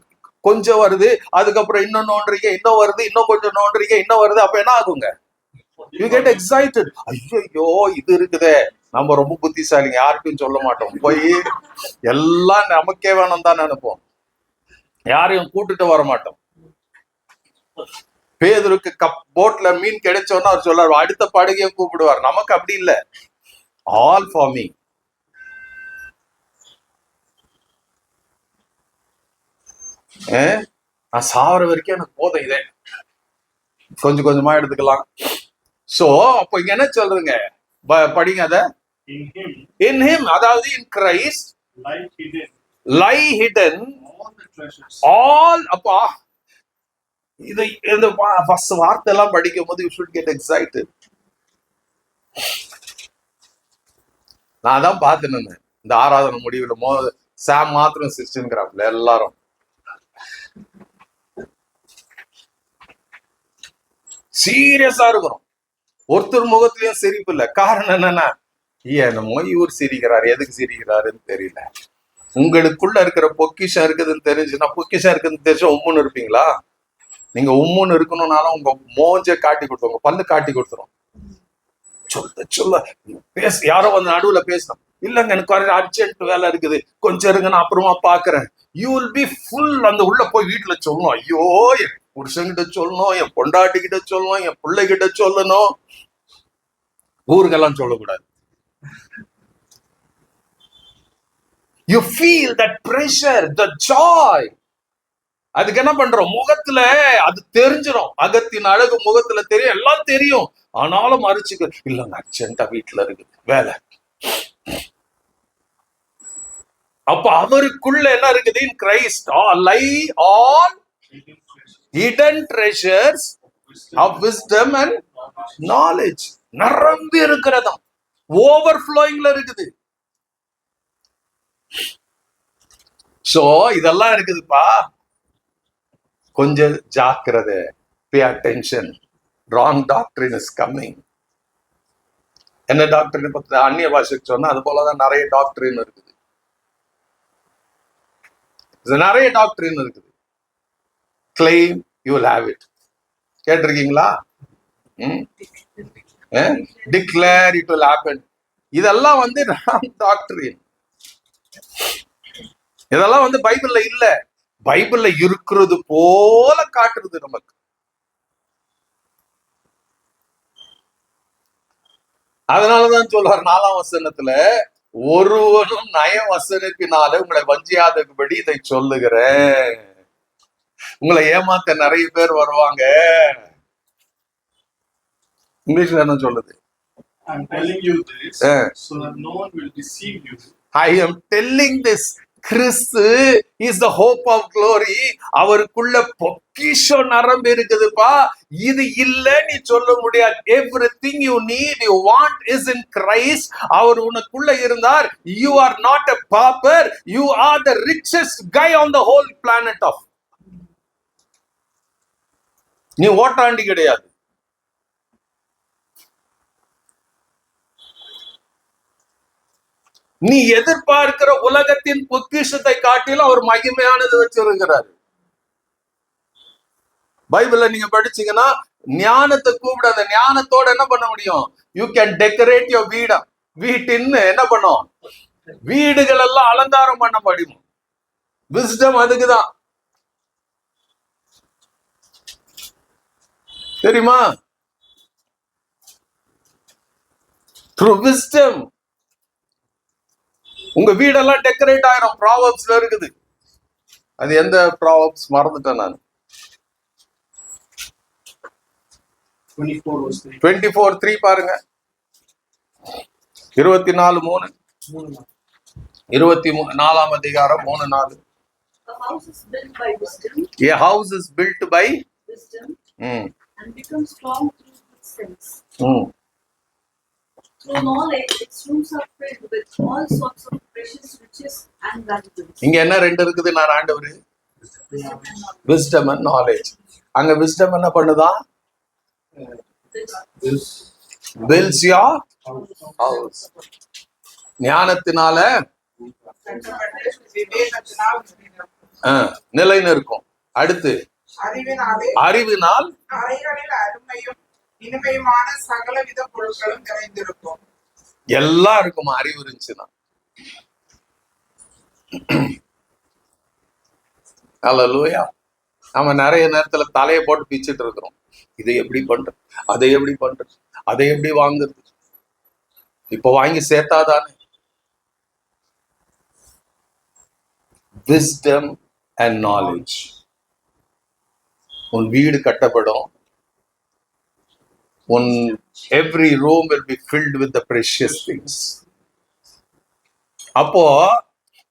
கொஞ்சம் வருது, அதுக்கப்புறம் இன்னும் நோண்டுறீங்க, இன்னும் வருது, இன்னும் கொஞ்சம் நோண்டுறீங்க, இன்னும் வருது. அப்ப என்ன ஆகுங்க? You get excited. ஐயோ இது இருக்குதே, நம்ம ரொம்ப புத்திசாலிங்க, யாருக்கும் சொல்ல மாட்டோம், போய் எல்லாம் நமக்கே வேணும் தான் நினைப்போம், யாரையும் கூட்டுட்டு வர மாட்டோம். பேதுருக்கு போட்ல மீன் கிடைச்சோன்னா அவர் சொல்றாரு, அடுத்த படகையும் கூப்பிடுவார். நமக்கு அப்படி இல்ல, ஆல் ஃபார் மீ. நான் சாவர வரைக்கும் எனக்கு போதும், இதே கொஞ்சம் கொஞ்சமா எடுத்துக்கலாம். சோ அப்போ இங்க என்ன சொல்றீங்க? படிங்க அத. In him, அதாவது in Christ lie hidden all. அப்பா இது இந்த ஃபர்ஸ்ட் வார்த்தை எல்லாம் படிக்கும் போது you should get excited. நான் தான் பார்த்துன்னு இந்த ஆராதனை முடிவுல சாம் மாத்திரம் சிரிச்சுங்கிறாப்ல, எல்லாரும் சீரியஸா இருக்கிறோம். ஒருத்தர் முகத்திலயும் சிரிப்பு இல்ல. காரணம் என்னன்னா, என்னமோ இவர் சிரிக்கிறாரு, எதுக்கு சிரிக்கிறாருன்னு தெரியல. உங்களுக்குள்ள இருக்கிற பொக்கிஷம் இருக்குதுன்னு தெரிஞ்சுன்னா, பொக்கிஷம் இருக்குதுன்னு தெரிஞ்சா உம்முன்னு இருப்பீங்களா? நீங்க உம்முன்னு இருக்கணும்னாலும் உங்க மோஞ்ச காட்டி கொடுத்தோம், உங்க பல்லு காட்டி கொடுத்துரும். சொல்ல சொல்ல பேச, யாரோ வந்து நடுவுல பேசணும், இல்லங்க எனக்கு வர அர்ஜென்ட் வேலை இருக்குது, கொஞ்சம் இருங்க நான் அப்புறமா பாக்குறேன். You will be full. அந்த உள்ள போய் வீட்டுல சொல்லணும், ஐயோ என் புருஷன்கிட்ட சொல்லணும், என் பொண்டாட்டி கிட்ட சொல்லணும், என் பிள்ளைகிட்ட சொல்லணும். ஊருக்கெல்லாம் சொல்லக்கூடாது. You feel that pressure, the joy. அதுக்கு என்ன பண்றோம்? முகத்துல அது தெரிஞ்சிடும். அகத்தின் அழகு முகத்துல தெரியும், எல்லாம் தெரியும். ஆனாலும் மறைச்சுக்க, இல்லங்க அர்ஜென்ட்டா வீட்டுல இருக்கு வேலை. அப்ப அவருக்குள்ள என்ன இருக்குது? In Christ lie all hidden treasures of wisdom and knowledge. நிரம்பி இருக்கிறதா, ஓவர்ஃப்ளோயிங்ல இருக்குது. சோ இதெல்லாம் இருக்குதுப்பா, கொஞ்சம் ஜாக்கிரதை. pay attention, wrong doctrine is coming. என்ன டாக்டரின் பத்தி அந்நிய பாஷைக்கு சொன்னா அது போலதான் நிறைய டாக்டரின் இருக்குது. நிறைய டாக்டரின் இருக்குது. claim you will have it. கேட்டிருக்கீங்களா? declare it will happen. இதெல்லாம் வந்து wrong doctrine. இதெல்லாம் வந்து பைபிள்ல இல்ல. பைபிள்ல இருக்கிறது போல காட்டுறது நமக்கு. அதனாலதான் சொல்றார் 4ஆம் வசனத்துல, ஒருவனும் நய வசனத்தினால உங்களை வஞ்சியாதபடி இதை சொல்லுகிறேன். உங்களை ஏமாத்த நிறைய பேர் வருவாங்க. இங்கிலீஷ்ல என்ன சொல்லுது? I'm telling you this so that no one will deceive you. I am telling this. கிறிஸ்து is the hope of glory. அவருக்குள்ள பொக்கிஷ நரம்பு இருக்குதுப்பா. இது இல்ல நீ சொல்ல முடியாது. Everything you need, you want is in Christ. அவர் உனக்குள்ள இருந்தார். You are not a pauper, you are the richest guy on the whole planet of. நீ ஓட்டாண்டி கிடையாது. நீ எதிர்பார்க்கிற உலகத்தின் பொக்கிஷத்தை காட்டிலும் அவர் மகிமையானது வச்சிருக்கிறார். பைபிள்ல நீங்க படிச்சீங்கன்னா ஞானத்தை கூப்பிட, அந்த ஞானத்தோட என்ன பண்ண முடியும்? யூ கேன் டெக்கரேட் யுவர் வீடா. வீட்டின்னு என்ன பண்ணும்? வீடுகள் எல்லாம் அலங்காரம் பண்ண முடியும். விஸ்டம் அதுக்குதான். தெரியுமா? த்ரூ விஸ்டம் உங்க வீடெல்லாம் டெக்கரேட் ஆயிரும். ப்ராவர்ப்ஸ்ல இருக்குது. அது எந்த ப்ராவர்ப்ஸ் மறந்துட்டேன் நான். 24:3 பாருங்க. 24:3 24ஆம் அதிகாரம் 3:4. A house is built by wisdom. A house is built by Wisdom. mm. And becomes strong through good sense. Mm. Through knowledge, its rooms are filled with all sorts of precious riches and valuables. இங்க என்ன ரெண்டு இருக்குது நான் ஆண்டவரு? Wisdom and knowledge. Wisdom and knowledge. அங்க wisdom என்ன பண்ணுதான்? builds your house. ஞானத்தினால கட்டப்பட்டு விவேகத்தினால் நிலைன்னு இருக்கும். அடுத்து அறிவினாலே அறிவினால் அறைகளில் அருமையும் இனிமையுமான சகலவித பொருட்களும் நிறைந்திருக்கும். எல்லாம் இருக்கும் அறிவு இருந்துச்சுன்னா. அல்லேலூயா. நம்ம நிறைய நேரத்துல தலையை போட்டு பிச்சுட்டு இருக்கிறோம். இதை எப்படி பண்றது, அதை எப்படி பண்றது, அதை எப்படி வாங்குறது, இப்ப வாங்கி சேர்த்தாதானே. Wisdom and knowledge. உன் வீடு கட்டப்படும். உன் every room will be filled with the precious things. அப்போ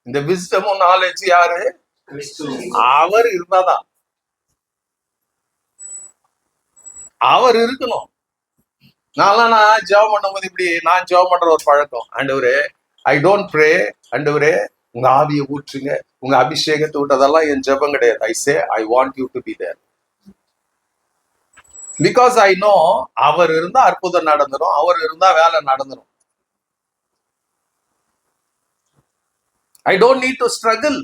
இந்த விஸ்டமும் நாலேஜ் யாரு? அவர் இருந்தாதான். அவர் இருக்கணும். நான் ஜெபம் பண்ணும்போது இப்படி நான் ஜெபம் பண்ற ஒரு பழக்கம். ஆண்டவரே, ஐ டோன்ட் ப்ரே. ஆண்டவரே, உங்க ஆவியை ஊற்றுங்க, உங்க அபிஷேகத்தை விட்டதெல்லாம் என் ஜெபம் கிடையாது. I say I want you to be there. Because I know அவர் இருந்தா அற்புதம் நடந்துரும், அவர் இருந்தா வேலை நடந்துரும். I don't need to struggle.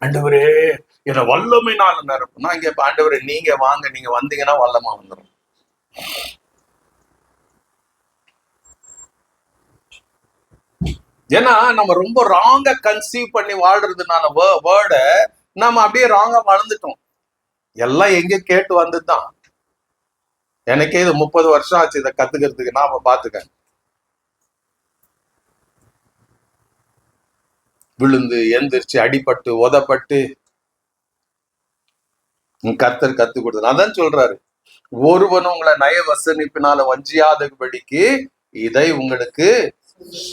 ஆண்டவரே என்ன வல்லமைனால நிரப்பும். நான் இங்க ஆண்டவரே நீங்க வாங்க, நீங்க வந்தீங்கன்னா வல்லமா வந்துடும். ஏன்னா நம்ம ரொம்ப ராங்கா கன்சீவ் பண்ணி வாழ்றதுனால வேர்ட நம்ம அப்படியே ராங்கா வளர்ந்துட்டோம். எல்லாம் எங்க கேட்டு வந்துதான். எனக்கே இது 30 வருஷம் ஆச்சு இதை கத்துக்கிறதுக்கு. நாம பாத்துக்க, விழுந்து எந்திரிச்சு அடிபட்டு உதப்பட்டு கர்த்தர் கத்து கொடுத்தார். அதான் சொல்றாரு, ஒருவனும் உங்களை நய வசனிப்பினால வஞ்சியாதபடிக்கு இதை உங்களுக்கு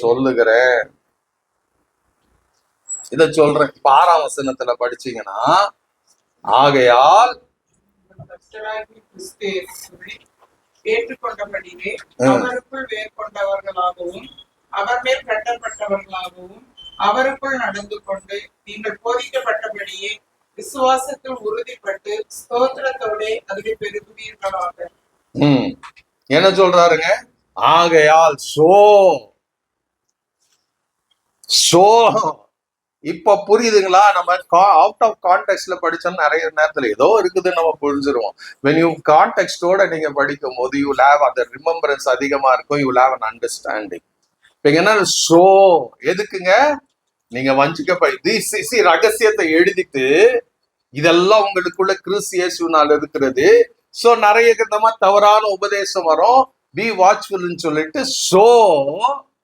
சொல்லுகிறேன். இத சொல்றேன். 6ஆம் வசனத்துல படிச்சீங்கன்னா, ஆகையால் ஏற்றுக்கொண்டபடியே அவருக்குள் மேற்கொண்டவர்களாகவும் அவர் மேல் கட்டப்பட்டவர்களாகவும் அவருக்குள் நடந்து கொண்டு நீங்கள் போதிக்கப்பட்டபடியே விசுவாசத்தில் உறுதிப்பட்டு ஸ்தோத்திரத்தோட அதில் பெருகுவீர்களாக. என்ன சொல்றாருங்க? ஆகையால் சோ இப்ப புரியுதுங்களா? நம்ம அவுட் ஆஃப் கான்டெக்ட்ல படிச்சோம்னா நிறைய நேரத்துல ஏதோ இருக்குதுன்னு நம்ம புரிஞ்சிருவோம். வென் யூ கான்டெக்டோட நீங்க படிக்கும் போது யூ லேவ் அந்த ரிமெம்பரன்ஸ் அதிகமா இருக்கும். You leave an understanding. இப்ப என்ன சோ எதுக்குங்க? நீங்க ரகசியத்தை எழுதிட்டு இதெல்லாம் உங்களுக்குள்ள கிறிஸ்து இயேசுனால இருக்கிறது. சோ நிறைய விதமா தவறான உபதேசம் வரும். பி வாட்ச்ஃபுல்னு சொல்லிட்டு சோ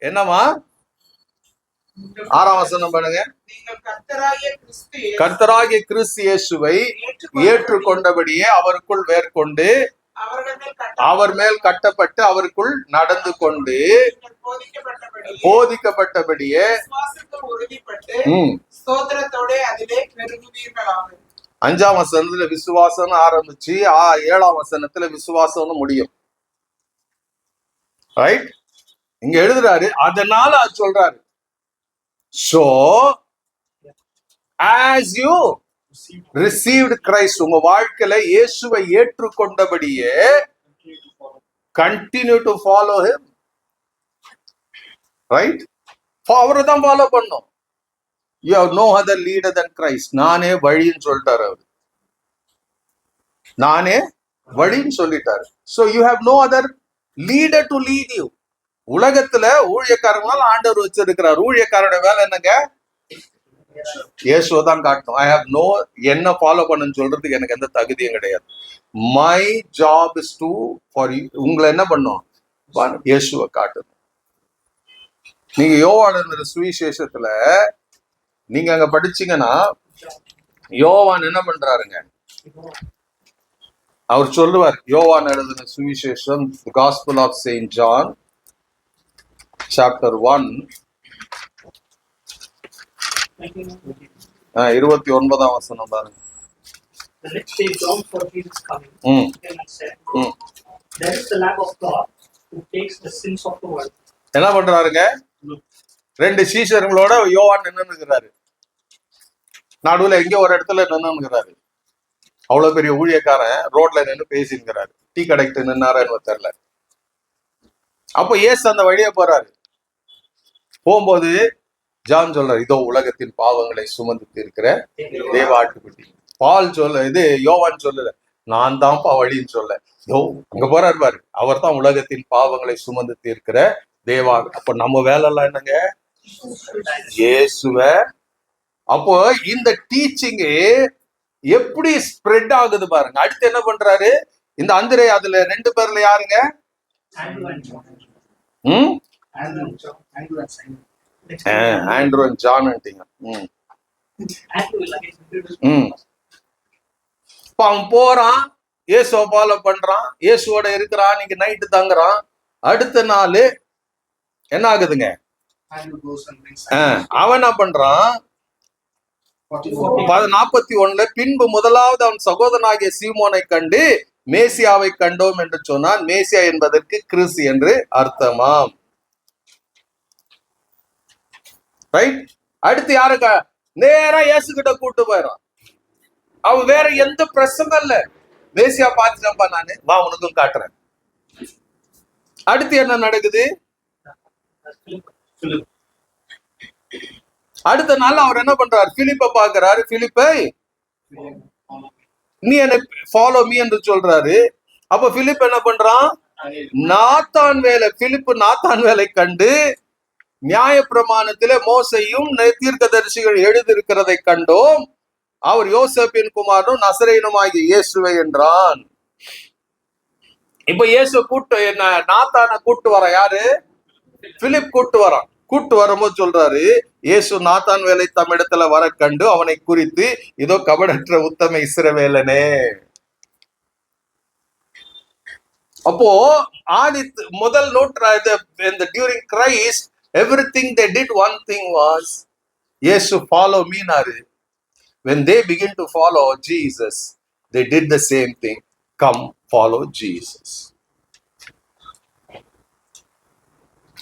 என்னவா 6ஆம் வசனம் பண்ணுங்க. நீங்கள் கர்த்தராகிய கிறிஸ்து இயேசுவை ஏற்றுக்கொண்டபடியே அவருக்குள் வேர்கொண்டு அவர் மேல் கட்டப்பட்டு அவருக்குள் நடந்து கொண்டு போதிக்கப்பட்டபடியே உறுதிப்பட்டு ஸ்தோத்திரத்தோட அதிலே பெருகுவீர்களாக. 5ஆம் வசனத்துல விசுவாசம் ஆரம்பிச்சு 7ஆம் வசனத்துல விசுவாசம்னு முடியும். ரைட்? இங்க எழுதுறாரு, அதனால அது சொல்றாரு. So as you received Christ, உங்க வாழ்க்கையில இயேசுவை ஏற்றுக்கொண்டபடியே continue to follow him. Right? அவரை தான் ஃபாலோ பண்ணும். You have no other leader than Christ. நானே வழின்னு சொல்லிட்டாரு அவரு. நானே வழின்னு சொல்லிட்டாரு. So you have no other leader to lead you. உலகத்துல ஊழியக்காரங்களால ஆண்டவர் வச்சிருக்கிறார். ஊழியக்காரோட வேலை என்னங்க? இயேசுவை தான் காட்டணும். ஐ ஹவ் நோ, என்ன ஃபாலோ பண்ணுன்னு சொல்றதுக்கு எனக்கு எந்த தகுதியும் கிடையாது. My job is to for உங்களை என்ன பண்ணும்? இயேசுவை காட்டணும். நீங்க யோவான் சுவிசேஷத்துல நீங்க அங்க படிச்சீங்கன்னா யோவான் என்ன பண்றாருங்க? அவர் சொல்லுவார், யோவான் எழுதின சுவிசேஷம் Gospel of Saint John chapter 1 29ஆம் வசனம் பாருங்க. The next day John saw Jesus coming and said, "There is the Lamb of God who takes the sins of the world." என்ன பண்றாருங்க? 2 சீஷர்களோட யோவான் நின்னுக்கிறாரு. நடுவுல எங்க ஒரு இடத்துல நின்னுக்கிறாரு. அவ்வளவு பெரிய ஊழியக்காரன் ரோட்ல நின்று பேசிக்கிறாரு. டீ கடைக்கு நின்னாருன்னு தெரியல. அப்போ இயேசு அந்த வழியே போறாரு. போகும்போது ஜான் சொல்றாரு, இதோ உலகத்தின் பாவங்களை சுமந்து தீர்க்கிற தேவாட்டுக்குட்டி. யோவான் சொல்லல, நான் தான்ப்பா வழின்னு சொல்ல. அங்க போறாரு பாரு, அவர் தான் உலகத்தின் பாவங்களை சுமந்து தீர்க்கிற தேவா. அப்ப நம்ம வேலை எல்லாம் என்னங்க? இயேசுவ. அப்போ இந்த டீச்சிங் எப்படி ஸ்ப்ரெட் ஆகுது பாருங்க. அடுத்து என்ன பண்றாரு? இந்த அந்திரே, அதுல 2 பேர்ல யாருங்க? Andrew and John. அவன் போறான், இயேசுவை ஃபாலோ பண்றான், இயேசுவோட இருக்கிறான், நீங்க நைட்டு தங்குறான். அடுத்த நாள் என்ன ஆகுதுங்க? அவன் என்ன பண்றான்? 41 பின்பு முதலாவது அவன் சகோதரனாகிய சீமோனை கண்டு மேசியாவை கண்டோம் என்று சொன்னான். மேசியா என்பதற்கு கிறிஸ்து என்று அர்த்தமாம். ரைட்? அடுத்து யாருக்கா? நேரா இயேசு கிட்ட கூட்டு போயிடான். அவன் வேற எந்த பிரசங்கம் இல்ல. மேசியா பார்த்துட்டேன்ப்பா நானு, வா உனக்கும் காட்டுறேன். அடுத்து என்ன நடக்குது? அடுத்த நாள் அவர் என்ன பண்றாரு? பிலிப்பை பாக்குறாரு. பிலிப்பை, நீ என்ன ஃபாலோ மீ என்று சொல்றாரு. அப்ப பிலிப் என்ன பண்றான்? பிலிப்பு நாத்தான் வேலை கண்டு நியாய பிரமாணத்திலே மோசையும் தீர்க்கதரிசிகள் எழுதியிருக்கிறதை கண்டோம். அவர் யோசேப்பின் குமாரனும் நசரேயனுமாகிய இயேசுவை என்றான். இப்ப இயேசு நாத்தான கூட்டு வர யாரு? பிலிப் கூட்டு வரான். கூட்டு வரும்போது சொல்றாரு, இயேசு நாத்தான் வேலை தம்மிடத்துல வர கண்டு அவனை குறித்து, இதோ கபடற்ற உத்தம இஸ்ரவேலனே. அப்போ முதல் நூற்றாண்டு during Christ everything they did, one thing was, Yesu follow me naru. When they begin to follow Jesus, they did the same thing. Come follow Jesus.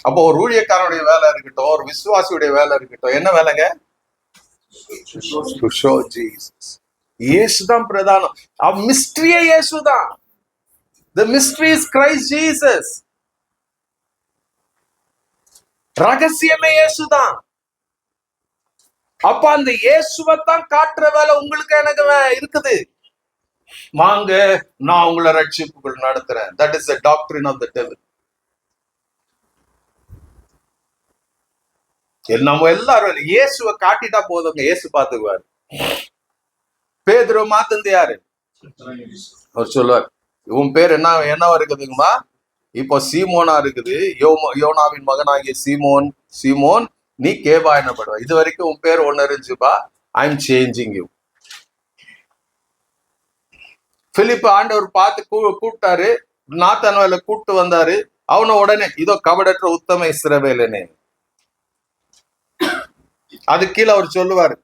அப்போ ஒரு ஊழியக்காரனுடைய வேலை இருக்கட்டும், ஒரு விசுவாசியுடைய வேலை இருக்கட்டும், என்ன வேலைங்க? To show Jesus. இயேசு தான் பிரதானம். மிஸ்ட்ரியே இயேசு தான். The mystery is Christ Jesus. ரகசியமே இயேசுதான். அப்ப அந்த இயேசுவைத்தான் காட்டுற வேலை உங்களுக்கு எனக்கு இருக்குது. வாங்க, நான் உங்களை ரட்சிப்புக்குள் நடத்துறேன். That is the doctrine of the devil. நம்ம எல்லாரும் இயேசுவை காட்டிட்டா போதுங்க, இயேசு பாத்துக்குவாரு. பேதுருவை மாத்துந்து யாரு? அவர் சொல்லுவார், உன் பேர் என்னவா இருக்குதுங்கம்மா? இப்போ சீமோனா இருக்குது. யோனாவின் மகனாகிய சீமோன், சீமோன் நீ கேபா என்னப்படுவ. இது வரைக்கும் உன் பேர் ஒன்னு இருந்துச்சுப்பா, ஐ எம் சேஞ்சிங் யூ. பிலிப்பு ஆண்டவர் பார்த்து கூப்பிட்டாரு, நாத்தான்வேல கூப்பிட்டு வந்தாரு. அவனை உடனே இதோ கபடற்ற உத்தம இஸ்ரவேலனே. அது கீழே அவர் சொல்லுவாரு,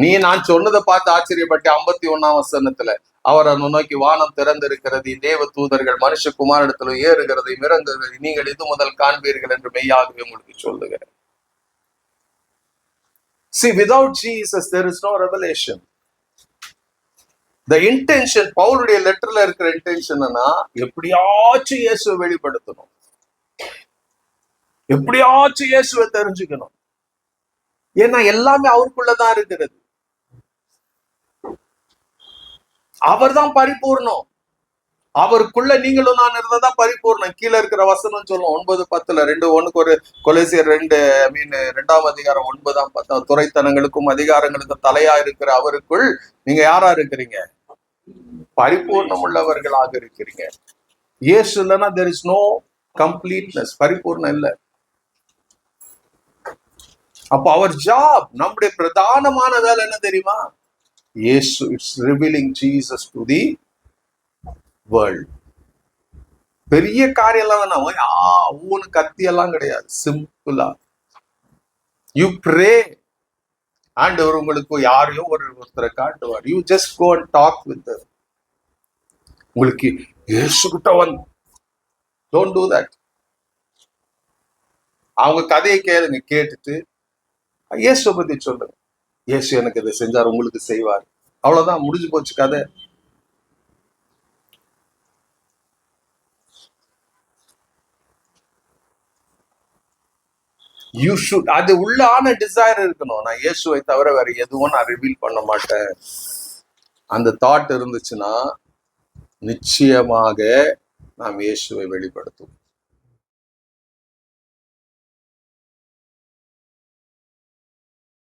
நீ நான் சொன்னதை பார்த்து ஆச்சரியப்பட்ட. 51ஆம் வசனத்துல அவர் அதை நோக்கி, வானம் திறந்திருக்கிறது, தேவ தூதர்கள் மனுஷகுமாரிடத்துல ஏறுகிறதை இறங்குகிறது, நீங்கள் இது முதல் காண்பீர்கள் என்று மெய்யாகவே உங்களுக்கு சொல்லுகிறேன். See, without Jesus there is no revelation. The intention, பவுலுடைய லெட்டர்ல இருக்கிற இன்டென்ஷன்னா, எப்படியாச்சும் இயேசுவை வெளிப்படுத்தணும், எப்படியாச்சும் இயேசுவை தெரிஞ்சுக்கணும். ஏன்னா எல்லாமே அவருக்குள்ளதான் இருக்கிறது. அவர் தான் பரிபூர்ணம். அவருக்குள்ள நீங்களும் நான் இருந்ததா பரிபூர்ணம். கீழே இருக்கிற வசனம் சொல்லும் 9:10, 2:1 ஒரு கொலோசியர் 2ஆம் அதிகாரம் 9ஆம் 10, துரைத்தனங்களுக்கும் அதிகாரங்களுக்கும் தலையா இருக்கிற அவருக்குள் நீங்க யாரா இருக்கிறீங்க? பரிபூர்ணம் உள்ளவர்களாக இருக்கிறீங்க. இயேசு இல்லைன்னா there is no completeness, பரிபூர்ணம் இல்லை. அப்ப அவர் ஜாப், நம்முடைய பிரதானமான வேலை என்ன தெரியுமா? இயேசு, it's revealing Jesus to the world. பெரிய காரியம் எல்லாம் வேணாம், ஊனு கத்தி எல்லாம் கிடையாது. சிம்பிளா யூ ப்ரே, ஆண்டவர் உங்களுக்கு யாரையும் ஒருத்தரை காட்டுவார். You just go and talk with them. உங்களுக்கு இயேசு கிட்ட வந்து டோன்ட் டூ தட். அவங்க கதையை கேளுங்க, கேட்டுட்டு இயேசு பத்தி சொல்லுங்க. இயேசு எனக்கு இதை செஞ்சார், உங்களுக்கு செய்வார். அவ்வளவுதான், முடிஞ்சு போச்சு கதை. யூ ஷுட், அது உள்ளான டிசைர் இருக்கணும். நான் இயேசுவை தவிர வேற எதுவும் நான் ரிவீல் பண்ண மாட்டேன். அந்த தாட் இருந்துச்சுன்னா நிச்சயமாக நாம் இயேசுவை வெளிப்படுத்துவோம்.